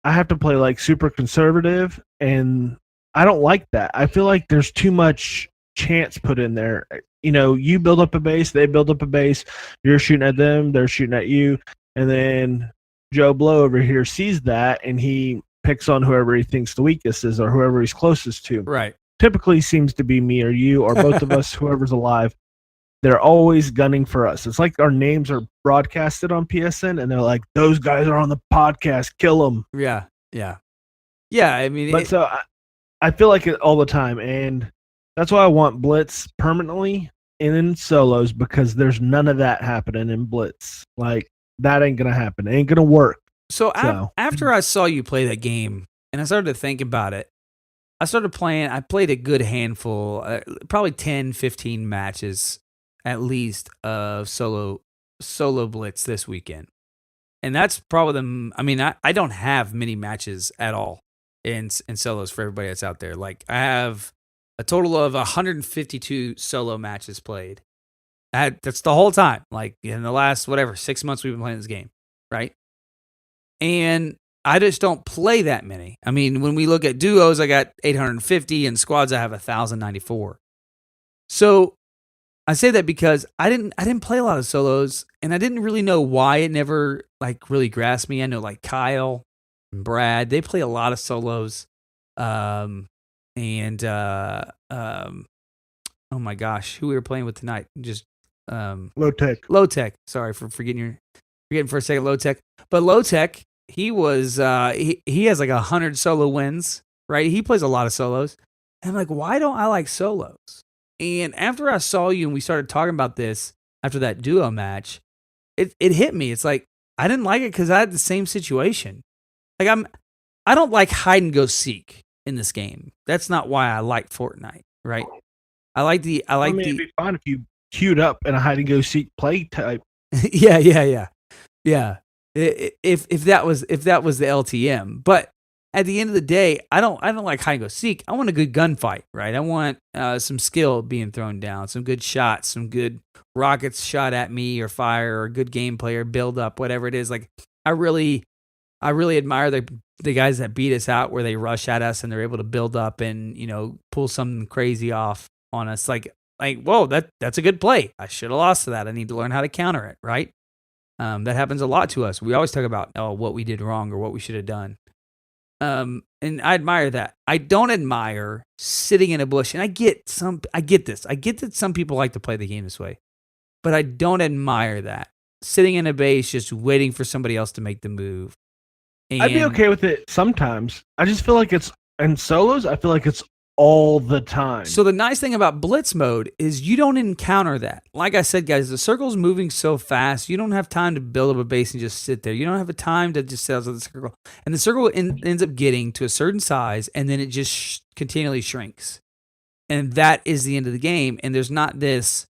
I have to play like super conservative, and I don't like that. I feel like there's too much chance put in there. You know, you build up a base, they build up a base, you're shooting at them, they're shooting at you, and then Joe Blow over here sees that, and he picks on whoever he thinks the weakest is or whoever he's closest to. Right. Typically seems to be me or you or both of us, whoever's alive. They're always gunning for us. It's like our names are broadcasted on PSN, and they're like, "Those guys are on the podcast. Kill them." Yeah. Yeah. Yeah. I mean, But so I feel like it all the time, and that's why I want Blitz permanently in solos, because there's none of that happening in Blitz. Like, that ain't gonna happen. It ain't gonna work. So after I saw you play that game, and I started to think about it, I started playing. I played a good handful, probably 10, 15 matches at least of solo Blitz this weekend. And that's probably I mean, I don't have many matches at all in solos for everybody that's out there. Like, I have a total of 152 solo matches played. That's the whole time. Like, in the last, 6 months we've been playing this game, right? And I just don't play that many. I mean, when we look at duos, I got 850, and squads I have 1,094. So I say that because I didn't play a lot of solos, and I didn't really know why it never like really grasped me. I know like Kyle and Brad, they play a lot of solos. Oh my gosh, who we were playing with tonight? Just Low Tech. Sorry for forgetting for a second. Low Tech, but Low Tech, he was he has like 100 solo wins, right? He plays a lot of solos, and I'm like, why don't I like solos? And after I saw you and we started talking about this after that duo match, it hit me. It's like, I didn't like it because I had the same situation. Like, I don't like hide and go seek in this game. That's not why I like Fortnite, right? I mean, it'd be fine if you queued up in a hide and go seek play type. yeah. If that was the LTM, but at the end of the day, I don't like hide and go seek. I want a good gunfight, right? I want some skill being thrown down, some good shots, some good rockets shot at me or fire, or good gameplay or build up, whatever it is. Like, I really admire the guys that beat us out, where they rush at us and they're able to build up and, you know, pull something crazy off on us. Like, whoa, that's a good play. I should have lost to that. I need to learn how to counter it, right? That happens a lot to us. We always talk about what we did wrong or what we should have done. And I admire that. I don't admire sitting in a bush, and I get this. I get that some people like to play the game this way, but I don't admire that. Sitting in a base just waiting for somebody else to make the move. And I'd be okay with it sometimes. I just feel like it's in solos. I feel like it's all the time. So the nice thing about Blitz mode is you don't encounter that. Like I said, guys, the circle's moving so fast, you don't have time to build up a base and just sit there. You don't have a time to just sit outside the circle. And the circle ends up getting to a certain size, and then it just continually shrinks. And that is the end of the game. And there's not this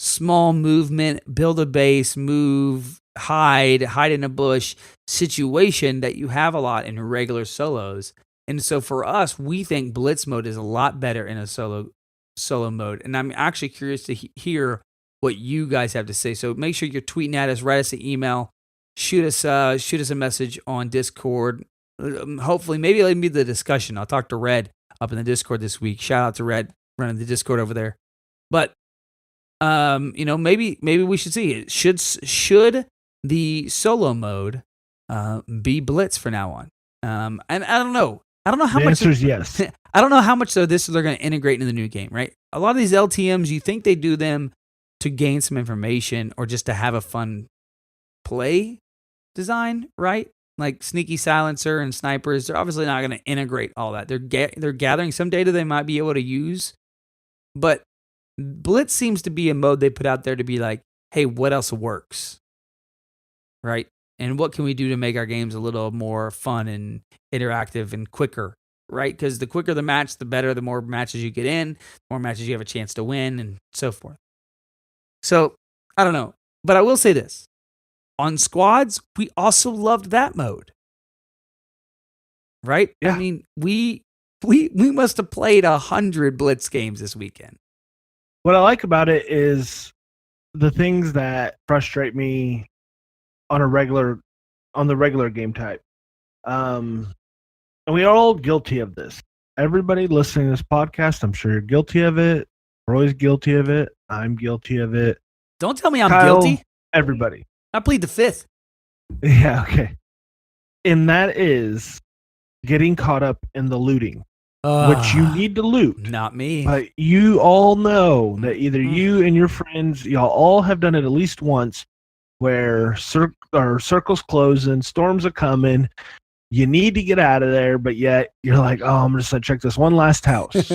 small movement, build a base, move, hide in a bush situation that you have a lot in regular solos. And so for us, we think Blitz mode is a lot better in a solo mode. And I'm actually curious to hear what you guys have to say. So make sure you're tweeting at us, write us an email, shoot us a message on Discord. Hopefully, maybe it'll be the discussion. I'll talk to Red up in the Discord this week. Shout out to Red running the Discord over there. But maybe we should see it. Should the solo mode be Blitz for now on? And I don't know. I don't know how much. The answer is yes. I don't know how much of this they're going to integrate into the new game, right? A lot of these LTMs, you think they do them to gain some information or just to have a fun play design, right? Like sneaky silencer and snipers, they're obviously not going to integrate all that. They're gathering some data they might be able to use, but Blitz seems to be a mode they put out there to be like, hey, what else works, right? And what can we do to make our games a little more fun and interactive and quicker, right? Because the quicker the match, the better, the more matches you get in, the more matches you have a chance to win, and so forth. So, I don't know. But I will say this. On squads, we also loved that mode. Right? Yeah. I mean, we must have played 100 Blitz games this weekend. What I like about it is the things that frustrate me on the regular game type. And we are all guilty of this. Everybody listening to this podcast, I'm sure you're guilty of it. Roy's guilty of it. I'm guilty of it. Don't tell me I'm Kyle, guilty. Everybody. I plead the fifth. Yeah, okay. And that is getting caught up in the looting, which you need to loot. Not me. But you all know that either you and your friends, y'all all have done it at least once, where circles closing, storms are coming, you need to get out of there, but yet you're like, oh, I'm just going to check this one last house.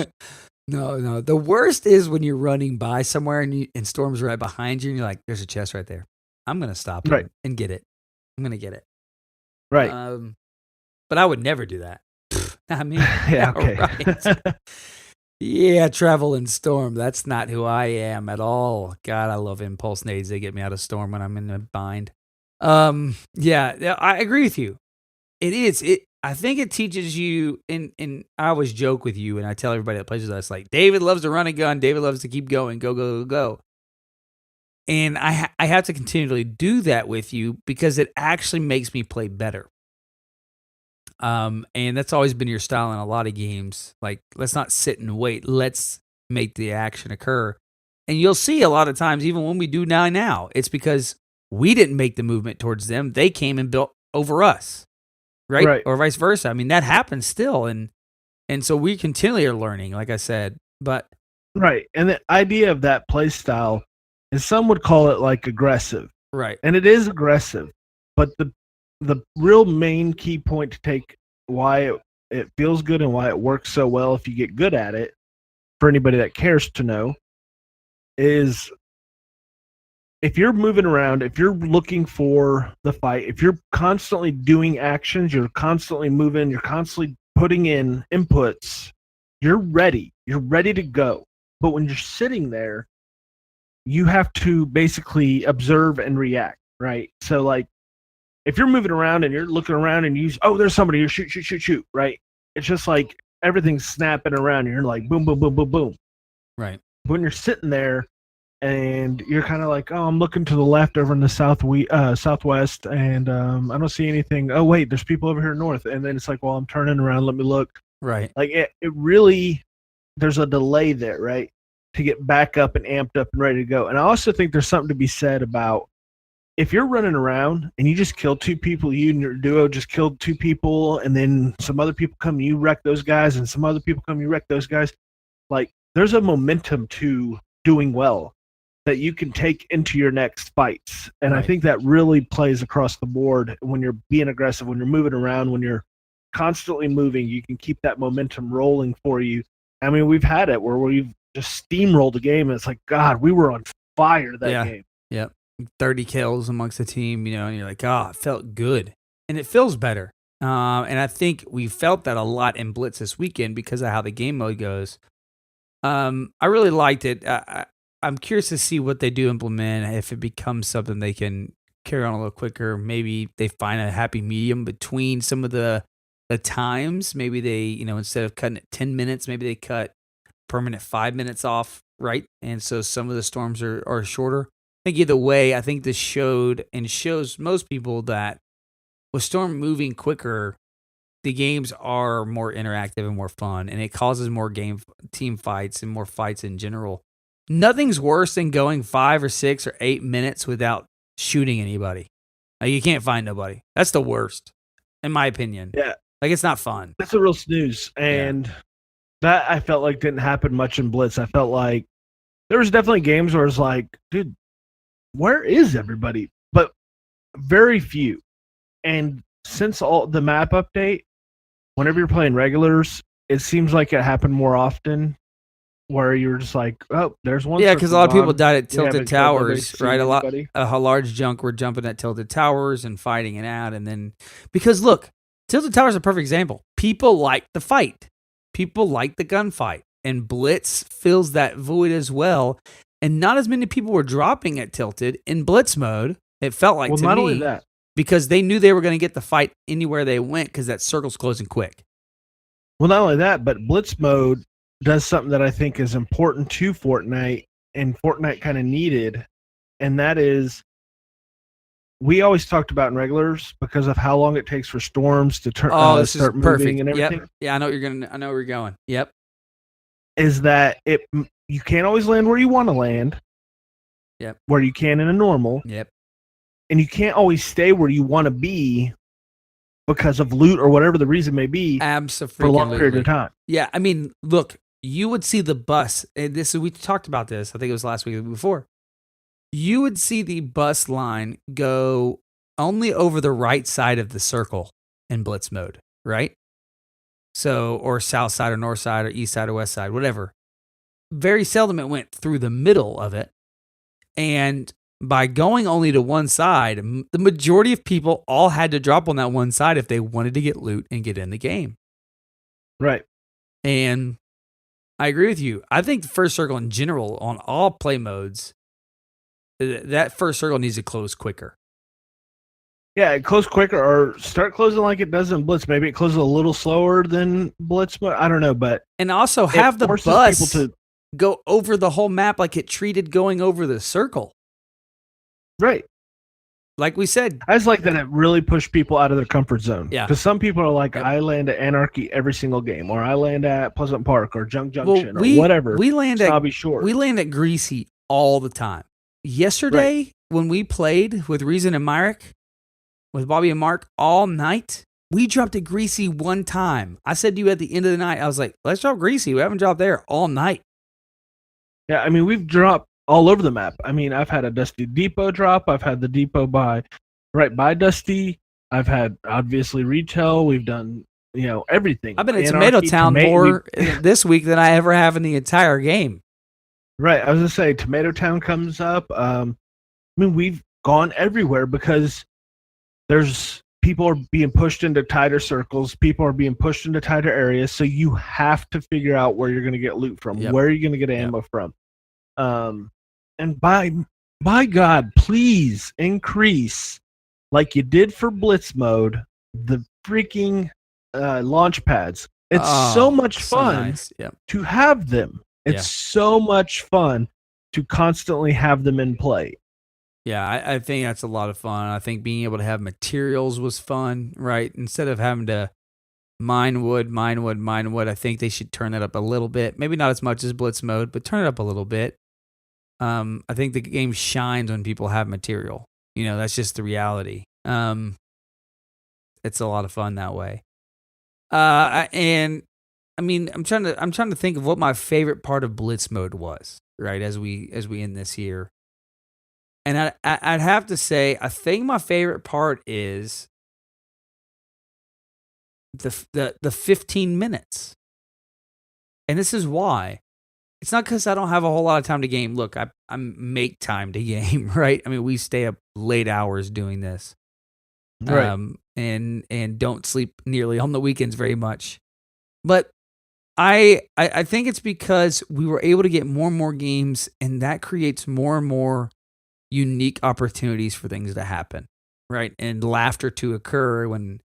No. The worst is when you're running by somewhere and storms right behind you, and you're like, there's a chest right there. I'm going to stop and get it. I'm going to get it. Right. But I would never do that. I mean, yeah, okay. Right. Yeah, travel in storm. That's not who I am at all. God, I love impulse nades. They get me out of storm when I'm in a bind. Yeah, I agree with you. It is. I think it teaches you, and I always joke with you, and I tell everybody that plays with us, like, David loves to run a gun. David loves to keep going. Go. And I have to continually do that with you because it actually makes me play better. And that's always been your style in a lot of games. Like, let's not sit and wait. Let's make the action occur. And you'll see a lot of times, even when we do now, it's because we didn't make the movement towards them. They came and built over us. Right? Or vice versa. I mean, that happens still. And so we continually are learning, like I said. But right. And the idea of that play style is some would call it like aggressive. Right. And it is aggressive. But the real main key point to take why it feels good and why it works so well if you get good at it, for anybody that cares to know, is if you're moving around, if you're looking for the fight, if you're constantly doing actions, you're constantly moving, you're constantly putting in inputs, you're ready to go. But when you're sitting there, you have to basically observe and react, right? So like, if you're moving around and you're looking around and there's somebody, you shoot, right? It's just like everything's snapping around. You're like boom, boom, boom, boom, boom. Right. When you're sitting there and you're kind of like, oh, I'm looking to the left over in the southwest, and I don't see anything. Oh, wait, there's people over here north. And then it's like, well, I'm turning around. Let me look. Right. Like it really, there's a delay there, right? To get back up and amped up and ready to go. And I also think there's something to be said about if you're running around and you just kill two people, you and your duo just killed two people, and then some other people come, you wreck those guys, and some other people come, you wreck those guys. Like, there's a momentum to doing well that you can take into your next fights. And right. I think that really plays across the board when you're being aggressive, when you're moving around, when you're constantly moving, you can keep that momentum rolling for you. I mean, we've had it where we've just steamrolled a game, and it's like, God, we were on fire that game. Yep. 30 kills amongst the team, and you're like, it felt good. And it feels better. And I think we felt that a lot in Blitz this weekend because of how the game mode goes. I really liked it. I'm curious to see what they do implement, if it becomes something they can carry on a little quicker. Maybe they find a happy medium between some of the times. Maybe they, instead of cutting it 10 minutes, maybe they cut permanent 5 minutes off, right? And so some of the storms are shorter. I think either way, I think this showed and shows most people that with Storm moving quicker, the games are more interactive and more fun, and it causes more team fights and more fights in general. Nothing's worse than going 5 or 6 or 8 minutes without shooting anybody. You can't find nobody. That's the worst, in my opinion. Yeah. Like, it's not fun. That's a real snooze. And that I felt like didn't happen much in Blitz. I felt like there was definitely games where it's like, dude, where is everybody? But very few. And since all the map update, whenever you're playing regulars, it seems like it happened more often where you're just like, oh, there's one. Yeah, because a lot of people died at We haven't Tilted killed nobody, Towers, seen right? anybody. A large chunk were jumping at Tilted Towers and fighting it out, and then because look, Tilted Towers is a perfect example. People like the fight, people like the gunfight, and Blitz fills that void as well. And not as many people were dropping at Tilted in Blitz mode. It felt like Well, to not me only that, because they knew they were going to get the fight anywhere they went because that circle's closing quick. Well, not only that, but Blitz mode does something that I think is important to Fortnite, and Fortnite kind of needed, and that is we always talked about in regulars because of how long it takes for storms to turn This start is moving perfect. and everything. Yep. Yeah, I know where you're going. Yep. Is that you can't always land where you want to land. Yep. Where you can in a normal. Yep. And you can't always stay where you want to be because of loot or whatever the reason may be. Absolutely. For a long period of time. Yeah, I mean, look, you would see the bus, and we talked about this, I think it was last week or before. You would see the bus line go only over the right side of the circle in Blitz mode, right? So, or south side or north side or east side or west side, whatever. Very seldom it went through the middle of it. And by going only to one side, the majority of people all had to drop on that one side if they wanted to get loot and get in the game. Right. And I agree with you. I think the first circle in general on all play modes, that first circle needs to close quicker. Yeah, close quicker or start closing like it does in Blitz. Maybe it closes a little slower than Blitz, but I don't know. But and also have the bus people to go over the whole map like it treated going over the circle. Right. Like we said. I just like that it really pushed people out of their comfort zone. Yeah. Because some people are like, Yep. I land at Anarchy every single game, or I land at Pleasant Park or Junk Junction or whatever. We land Snobby Shore. We land at Greasy all the time. Yesterday, when we played with Reason and Myrick, with Bobby and Mark all night, we dropped at Greasy one time. I said to you at the end of the night, I was like, let's drop Greasy. We haven't dropped there all night. Yeah, I mean, we've dropped all over the map. I mean, I've had a Dusty Depot drop. I've had the depot right by Dusty. I've had, obviously, retail. We've done, everything. I've been at Tomato Town more this week than I ever have in the entire game. Right. I was going to say, Tomato Town comes up. I mean, we've gone everywhere because there's people are being pushed into tighter circles. People are being pushed into tighter areas. So you have to figure out where you're going to get loot from, where you're going to get ammo from. And by God, please increase, like you did for Blitz mode, the freaking launch pads. It's so much fun to have them. It's so much fun to constantly have them in play. Yeah, I think that's a lot of fun. I think being able to have materials was fun, right? Instead of having to mine wood, I think they should turn that up a little bit. Maybe not as much as Blitz mode, but turn it up a little bit. I think the game shines when people have material. That's just the reality. It's a lot of fun that way. And I mean, I'm trying to think of what my favorite part of Blitz mode was, right? As we end this year. And I'd have to say, I think my favorite part is the 15 minutes. And this is why. It's not because I don't have a whole lot of time to game. Look, I make time to game, right? I mean, we stay up late hours doing this. Right. And don't sleep nearly on the weekends very much. But I think it's because we were able to get more and more games, and that creates more and more unique opportunities for things to happen, right? And laughter to occur when,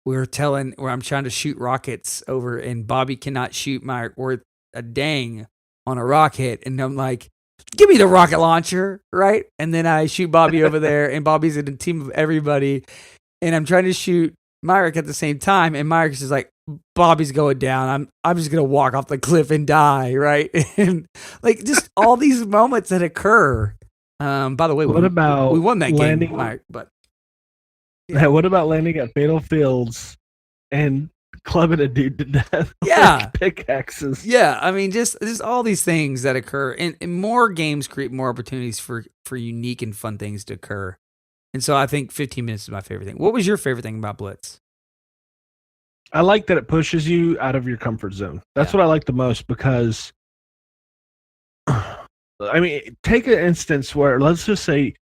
where I'm trying to shoot rockets over and Bobby cannot shoot my worth a dang on a rocket. And I'm like, give me the rocket launcher, right? And then I shoot Bobby over there and Bobby's in a team of everybody. And I'm trying to shoot Myrick at the same time. And Myrick's is like, Bobby's going down. I'm just going to walk off the cliff and die, right? And like just all these moments that occur. By the way, we won that game, Mike, but what about landing at Fatal Fields and clubbing a dude to death? Yeah, with pickaxes. Yeah, I mean, just all these things that occur, and more games create more opportunities for unique and fun things to occur. And so I think 15 minutes is my favorite thing. What was your favorite thing about Blitz? I like that it pushes you out of your comfort zone. That's what I like the most because, I mean, take an instance where, let's just say,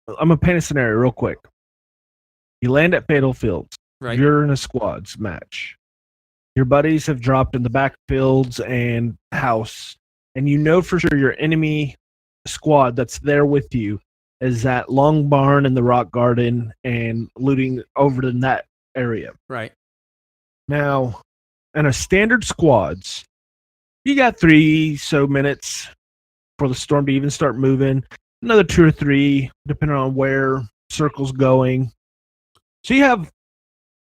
I'm going to paint a scenario real quick. You land at Fatal Fields. Right. You're in a squads match. Your buddies have dropped in the backfields and house, and you know for sure your enemy squad that's there with you is that long barn in the rock garden and looting over in that area. Right. Now, in a standard squads, you got 3 minutes for the storm to even start moving. Another 2 or 3, depending on where circle's going. So you have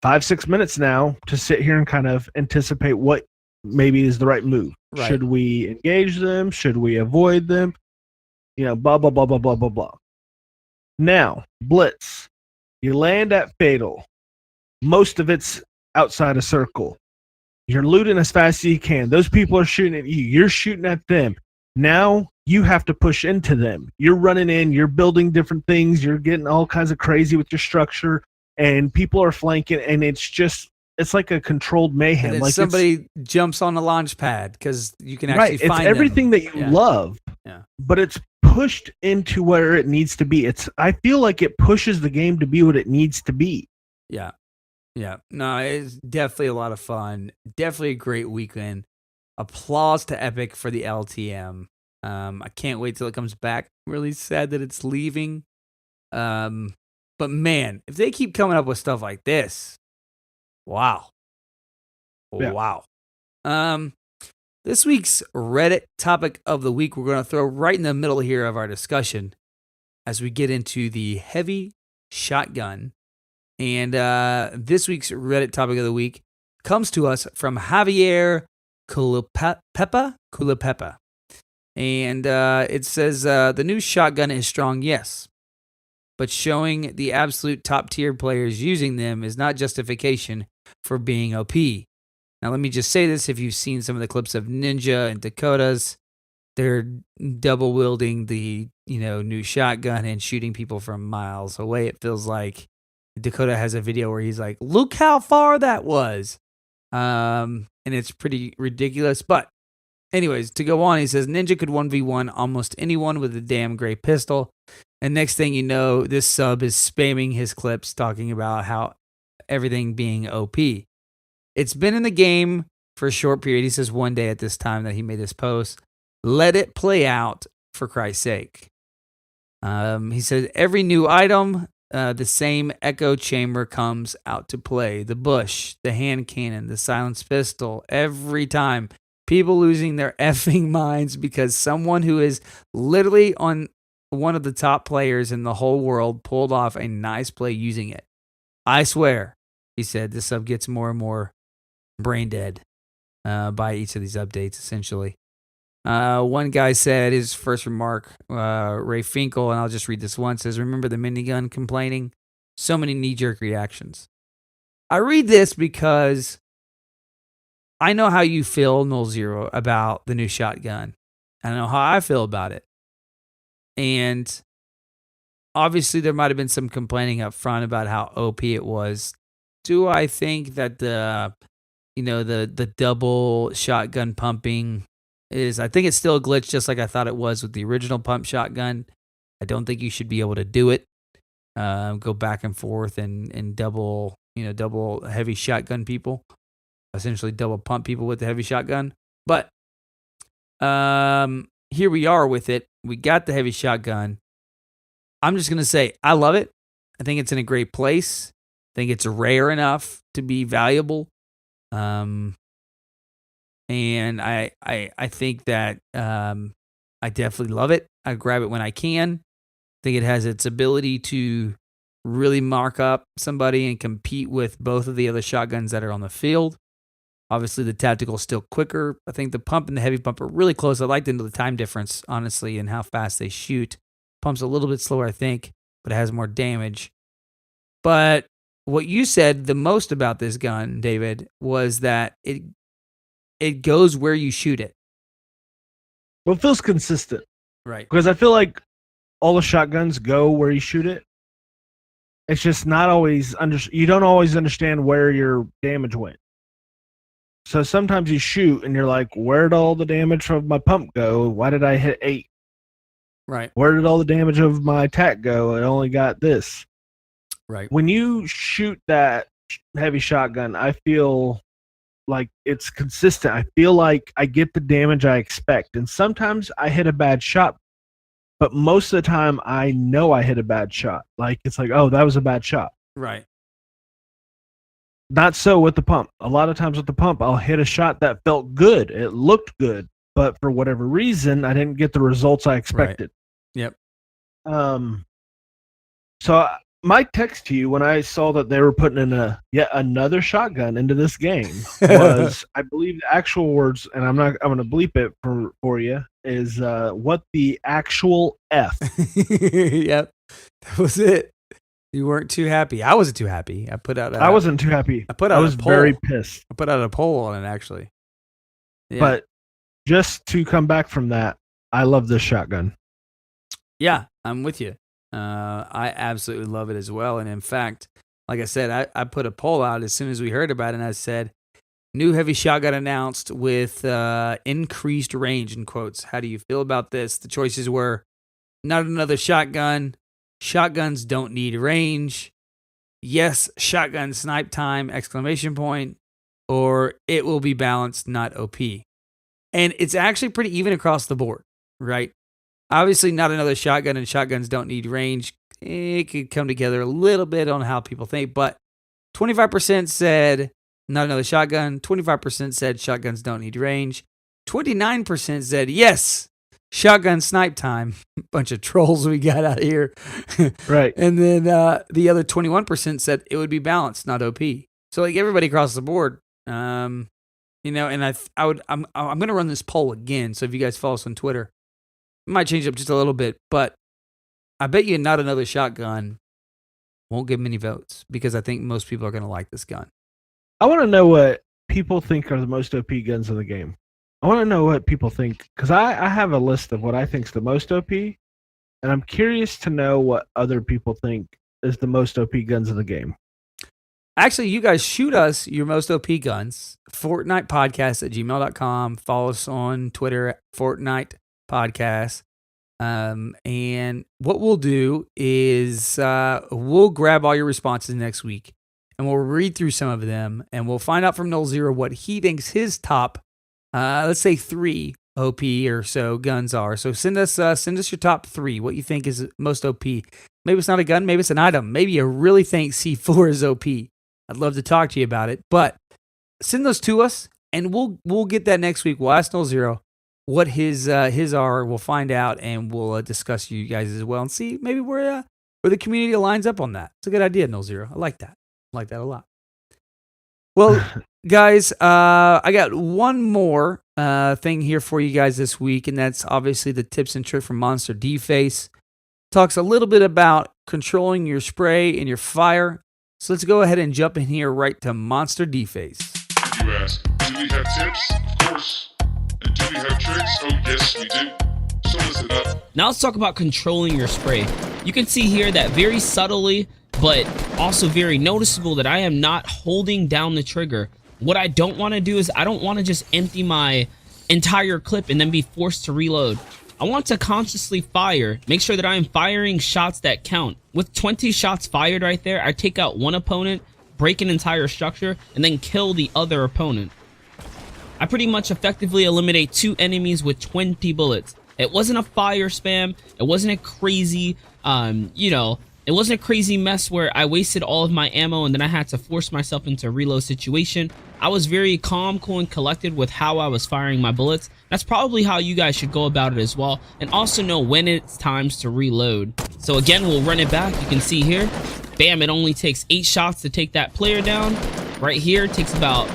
5-6 minutes now to sit here and kind of anticipate what maybe is the right move. Right. Should we engage them? Should we avoid them? Blah, blah, blah, blah, blah, blah, blah. Now, Blitz. You land at Fatal. Most of it's outside a circle. You're looting as fast as you can. Those people are shooting at you. You're shooting at them. Now you have to push into them. You're running in. You're building different things. You're getting all kinds of crazy with your structure. And people are flanking. And it's like a controlled mayhem. And like somebody jumps on the launch pad because you can actually find it's everything them. that you love. Yeah. But it's pushed into where it needs to be. I feel like it pushes the game to be what it needs to be. Yeah. Yeah. No, it's definitely a lot of fun. Definitely a great weekend. Applause to Epic for the LTM. I can't wait till it comes back. Really sad that it's leaving. But man, if they keep coming up with stuff like this, wow. Yeah. Wow. This week's Reddit topic of the week, we're going to throw right in the middle here of our discussion as we get into the heavy shotgun. And this week's Reddit topic of the week comes to us from Javier Culapepa. And it says, the new shotgun is strong, yes. But showing the absolute top tier players using them is not justification for being OP. Now, let me just say this. If you've seen some of the clips of Ninja and Dakotas, they're double wielding the new shotgun and shooting people from miles away. It feels like Dakota has a video where he's like, look how far that was. And it's pretty ridiculous. But anyways, to go on, he says, Ninja could 1v1 almost anyone with a damn great pistol. And next thing you know, this sub is spamming his clips talking about how everything being OP. It's been in the game for a short period. He says one day at this time that he made this post. Let it play out, for Christ's sake. He said every new item, the same echo chamber comes out to play. The bush, the hand cannon, the silenced pistol. Every time. People losing their effing minds because someone who is literally on one of the top players in the whole world pulled off a nice play using it. I swear, he said, this sub gets more and more brain dead by each of these updates, essentially. One guy said his first remark, Ray Finkel, and I'll just read this one, says, remember the minigun complaining? So many knee-jerk reactions. I read this because I know how you feel, Nolxero, about the new shotgun. I know how I feel about it. And obviously there might have been some complaining up front about how OP it was. Do I think that the double shotgun pumping I think it's still a glitch just like I thought it was with the original pump shotgun. I don't think you should be able to do it. Go back and forth and double heavy shotgun people. Essentially double pump people with the heavy shotgun. But here we are with it. We got the heavy shotgun. I'm just going to say I love it. I think it's in a great place. I think it's rare enough to be valuable. And I think that I definitely love it. I grab it when I can. I think it has its ability to really mark up somebody and compete with both of the other shotguns that are on the field. Obviously, the tactical is still quicker. I think the pump and the heavy pump are really close. I like the time difference, honestly, and how fast they shoot. Pump's a little bit slower, I think, but it has more damage. But what you said the most about this gun, David, was that it goes where you shoot it. Well, it feels consistent. Right. Because I feel like all the shotguns go where you shoot it. It's just not always you don't always understand where your damage went. So sometimes you shoot and you're like, where did all the damage from my pump go? Why did I hit 8? Right. Where did all the damage of my attack go? It only got this. Right. When you shoot that heavy shotgun, I feel like it's consistent. I feel like I get the damage I expect. And sometimes I hit a bad shot, but most of the time I know I hit a bad shot. Like, it's like, oh, that was a bad shot. Right. Not so with the pump. A lot of times with the pump, I'll hit a shot that felt good. It looked good, but for whatever reason, I didn't get the results I expected. Right. Yep. So my text to you when I saw that they were putting in yet another shotgun into this game was, I believe the actual words, and I'm going to bleep it for you, is what the actual F. Yep. That was it. You weren't too happy. I wasn't too happy. I wasn't too happy. I was very pissed. I put out a poll on it, actually. Yeah. But just to come back from that, I love this shotgun. Yeah, I'm with you. I absolutely love it as well. And in fact, like I said, I put a poll out as soon as we heard about it, and I said, new heavy shotgun announced with increased range, in quotes. How do you feel about this? The choices were not another shotgun. Shotguns don't need range. Yes, shotgun snipe time, ! Or it will be balanced, not OP. And it's actually pretty even across the board, right? Obviously, not another shotgun, and shotguns don't need range. It could come together a little bit on how people think, but 25% said not another shotgun. 25% said shotguns don't need range. 29% said yes, shotgun snipe time. Bunch of trolls we got out here. Right. And then the other 21% said it would be balanced, not OP. So like everybody across the board, and I'm going to run this poll again. So if you guys follow us on Twitter, it might change up just a little bit, but I bet you not another shotgun won't get many votes because I think most people are going to like this gun. I want to know what people think are the most OP guns in the game. I want to know what people think, because I have a list of what I think is the most OP, and I'm curious to know what other people think is the most OP guns in the game. Actually, you guys shoot us your most OP guns. FortnitePodcast@gmail.com. Follow us on Twitter, Fortnite Podcast. And what we'll do is we'll grab all your responses next week, and we'll read through some of them, and we'll find out from Nolxero what he thinks his top, let's say 3 OP or so guns are. So send us your top 3. What you think is most OP? Maybe it's not a gun, maybe it's an item. Maybe you really think C4 is OP. I'd love to talk to you about it, but send those to us, and we'll get that next week. We'll ask Nolxero what his are. We'll find out, and we'll discuss you guys as well, and see maybe where the community lines up on that. It's a good idea, Nolxero. I like that. I like that a lot. Well, guys, I got one more thing here for you guys this week, and that's obviously the tips and tricks from MonsterDFace. Talks a little bit about controlling your spray and your fire. So let's go ahead and jump in here right to MonsterDFace. You ask, do we have tips? Of course. And do we have tricks? Oh, yes, we do. So listen up. Now let's talk about controlling your spray. You can see here that very subtly, but also very noticeable, that I am not holding down the trigger. What I don't want to do is I don't want to just empty my entire clip and then be forced to reload. I want to consciously fire, make sure that I am firing shots that count. With 20 shots fired right there, I take out one opponent, break an entire structure, and then kill the other opponent. I pretty much effectively eliminate 2 enemies with 20 bullets. It wasn't a fire spam. It wasn't a crazy, it wasn't a crazy mess where I wasted all of my ammo and then I had to force myself into a reload situation. I was very calm, cool, and collected with how I was firing my bullets. That's probably how you guys should go about it as well, and also know when it's times to reload. So again, we'll run it back. You can see here, bam, it only takes 8 shots to take that player down. Right here, it takes about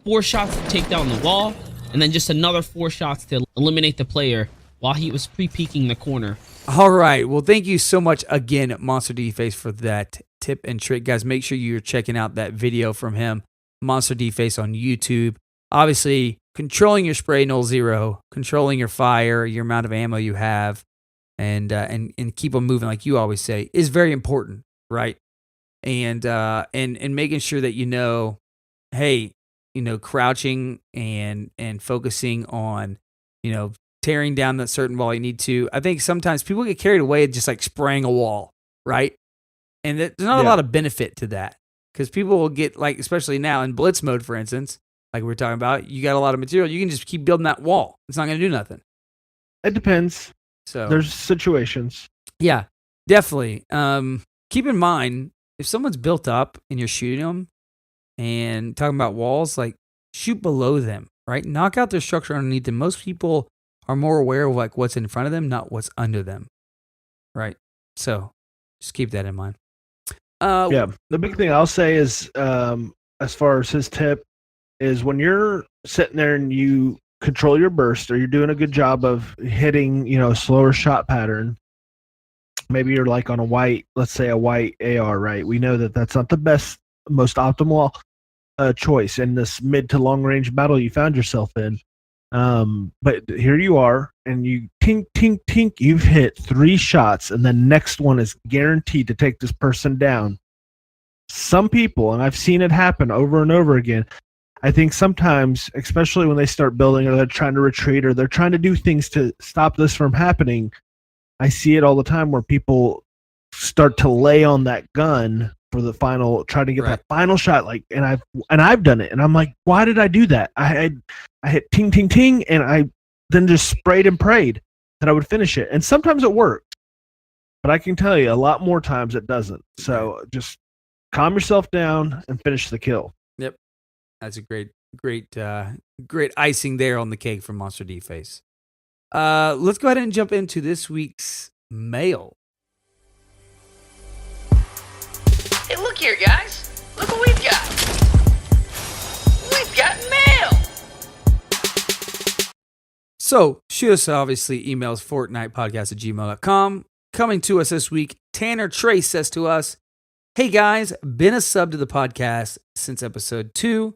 4 shots to take down the wall, and then just another 4 shots to eliminate the player while he was pre-peeking the corner. All right. Well, thank you so much again, MonsterDFace, for that tip and trick. Guys, make sure you're checking out that video from him, MonsterDFace on YouTube. Obviously, controlling your spray, Nolxero, controlling your fire, your amount of ammo you have, and keep them moving, like you always say, is very important, right? and making sure that hey, crouching and focusing on tearing down that certain wall you need to. I think sometimes people get carried away just like spraying a wall, right? And there's not a lot of benefit to that because people will get like, especially now in Blitz mode, for instance, like we were talking about, you got a lot of material. You can just keep building that wall. It's not going to do nothing. It depends. So there's situations. Yeah, definitely. Keep in mind, if someone's built up and you're shooting them and talking about walls, like shoot below them, right? Knock out their structure underneath them. Most people are more aware of like what's in front of them, not what's under them, right? So just keep that in mind. The big thing I'll say is, as far as his tip, is when you're sitting there and you control your burst, or you're doing a good job of hitting, a slower shot pattern. Maybe you're like on a white, let's say a white AR, right? We know that that's not the best, most optimal choice in this mid to long range battle you found yourself in. But here you are, and you tink, tink, tink, you've hit 3 shots, and the next one is guaranteed to take this person down. Some people, and I've seen it happen over and over again, I think sometimes, especially when they start building or they're trying to retreat or they're trying to do things to stop this from happening, I see it all the time where people start to lay on that gun for the final, trying to get that final shot. Like, and I've done it, and I'm like, why did I do that? I hit ting ting ting, and I then just sprayed and prayed that I would finish it. And sometimes it worked, but I can tell you a lot more times it doesn't. So just calm yourself down and finish the kill. Yep, that's a great icing there on the cake from MonsterDFace. Let's go ahead and jump into this week's mail. Hey, look here, guys. Look what we've got. We've got mail. So, shoot us obviously emails, fortnitepodcast@gmail.com. Coming to us this week, Tanner Trace says to us, hey guys, been a sub to the podcast since episode 2.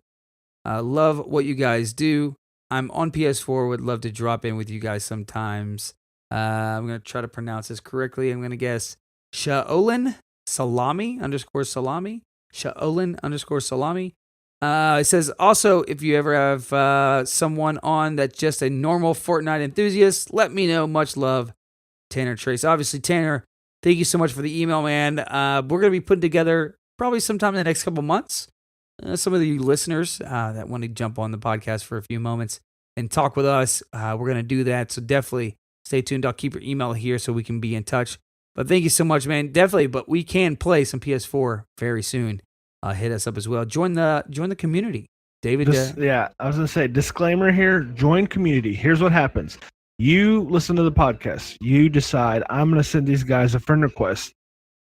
Love what you guys do. I'm on PS4, would love to drop in with you guys sometimes. I'm going to try to pronounce this correctly. I'm going to guess Shaolin Salami _Salami. Shaolin _Salami. It says, also, if you ever have someone on that's just a normal Fortnite enthusiast, let me know. Much love, Tanner Trace. Obviously, Tanner, thank you so much for the email, man. We're going to be putting together probably sometime in the next couple months some of the listeners that want to jump on the podcast for a few moments and talk with us. We're going to do that, so definitely stay tuned. I'll keep your email here so we can be in touch. But thank you so much, man. Definitely, but we can play some PS4 very soon. Hit us up as well. Join the community, David. I was gonna say, disclaimer here. Join community. Here's what happens: you listen to the podcast. You decide I'm gonna send these guys a friend request.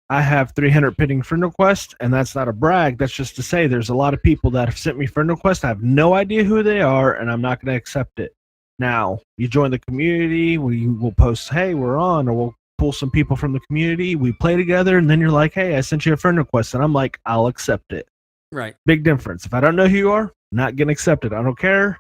I have 300 pending friend requests, and that's not a brag. That's just to say there's a lot of people that have sent me friend requests. I have no idea who they are, and I'm not gonna accept it. Now you join the community. We will post, hey, we're on, or we'll pull some people from the community, we play together, and then you're like, hey, I sent you a friend request, and I'm like, I'll accept it. Right. Big difference. If I don't know who you are, not getting accepted. I don't care.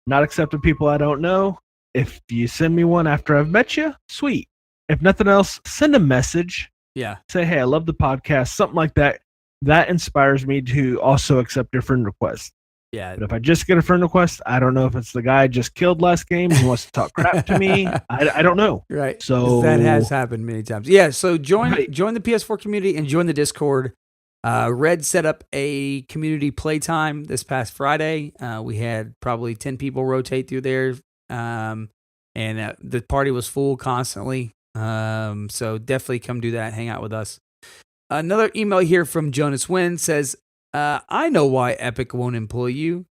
Not accepting people I don't know. If you send me one after I've met you, sweet. If nothing else, send a message. Yeah. Say, hey, I love the podcast, something like that. That inspires me to also accept your friend request. Yeah. But if I just get a friend request, I don't know if it's the guy I just killed last game who wants to talk crap to me. I don't know. Right. So that has happened many times. Yeah. So join the PS4 community and join the Discord. Red set up a community playtime this past Friday. We had probably 10 people rotate through there. And the party was full constantly. So definitely come do that. Hang out with us. Another email here from Jonas Wynn says, I know why Epic won't employ you.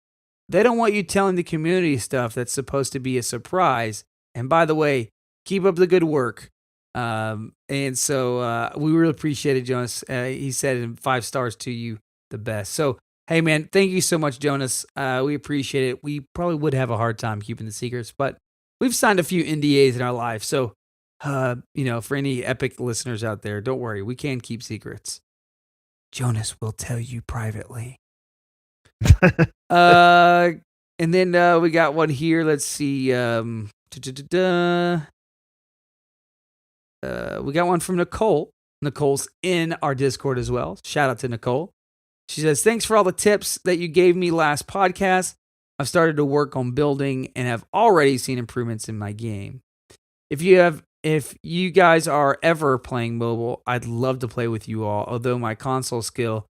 They don't want you telling the community stuff that's supposed to be a surprise. And by the way, keep up the good work. And so we really appreciate it, Jonas. He said in 5 stars to you, the best. So, hey, man, thank you so much, Jonas. We appreciate it. We probably would have a hard time keeping the secrets, but we've signed a few NDAs in our life. So, for any Epic listeners out there, don't worry. We can keep secrets. Jonas will tell you privately. And then we got one here. Let's see. We got one from Nicole. Nicole's in our Discord as well. Shout out to Nicole. She says, thanks for all the tips that you gave me last podcast. I've started to work on building and have already seen improvements in my game. If you guys are ever playing mobile, I'd love to play with you all. Although my console skill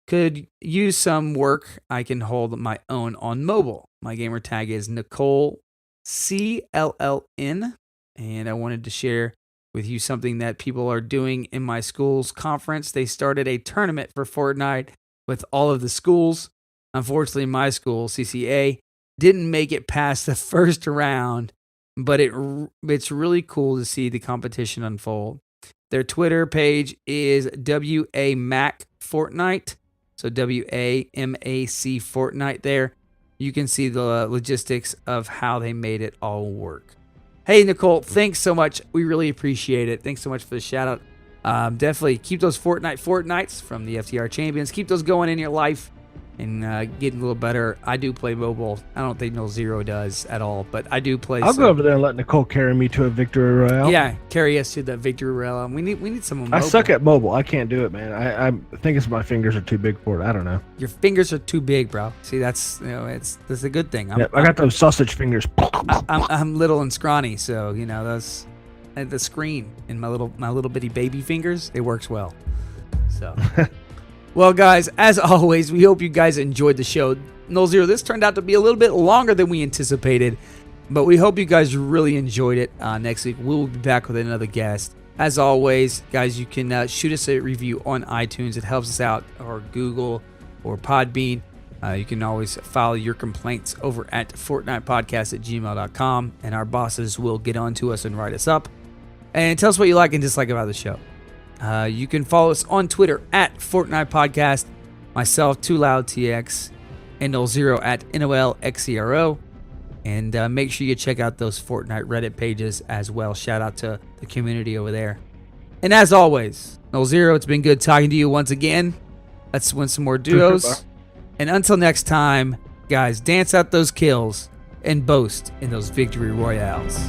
could use some work, I can hold my own on mobile. My gamer tag is Nicole CLLN, and I wanted to share with you something that people are doing in my school's conference. They started a tournament for Fortnite with all of the schools. Unfortunately, my school, CCA, didn't make it past the first round, but it's really cool to see the competition unfold. Their Twitter page is WAMAC Fortnite, so WAMAC Fortnite there. You can see the logistics of how they made it all work. Hey, Nicole, thanks so much. We really appreciate it. Thanks so much for the shout out. Definitely keep those Fortnites from the FTR champions. Keep those going in your life and getting a little better. I do play mobile. I don't think Nolxero does at all, but I do play. I'll go over there and let Nicole carry me to a victory royale. Yeah, carry us to the victory royale. We need some mobile. I suck at mobile. I can't do it, man. I think it's my fingers are too big for it. I don't know. Your fingers are too big, bro. See, that's a good thing. I got those sausage fingers. I'm little and scrawny, so those the screen in my little bitty baby fingers, it works well. So. Well, guys, as always, we hope you guys enjoyed the show. Nolxero, this turned out to be a little bit longer than we anticipated, but we hope you guys really enjoyed it. Next week, we'll be back with another guest. As always, guys, you can shoot us a review on iTunes. It helps us out, or Google, or Podbean. You can always file your complaints over at FortnitePodcast@gmail.com, and our bosses will get on to us and write us up. And tell us what you like and dislike about the show. You can follow us on Twitter at Fortnite Podcast, myself, TwoLoudTX, and Nolxero at NOLXERO. And make sure you check out those Fortnite Reddit pages as well. Shout out to the community over there. And as always, Nolxero, it's been good talking to you once again. Let's win some more duos. And until next time, guys, dance out those kills and boast in those victory royales.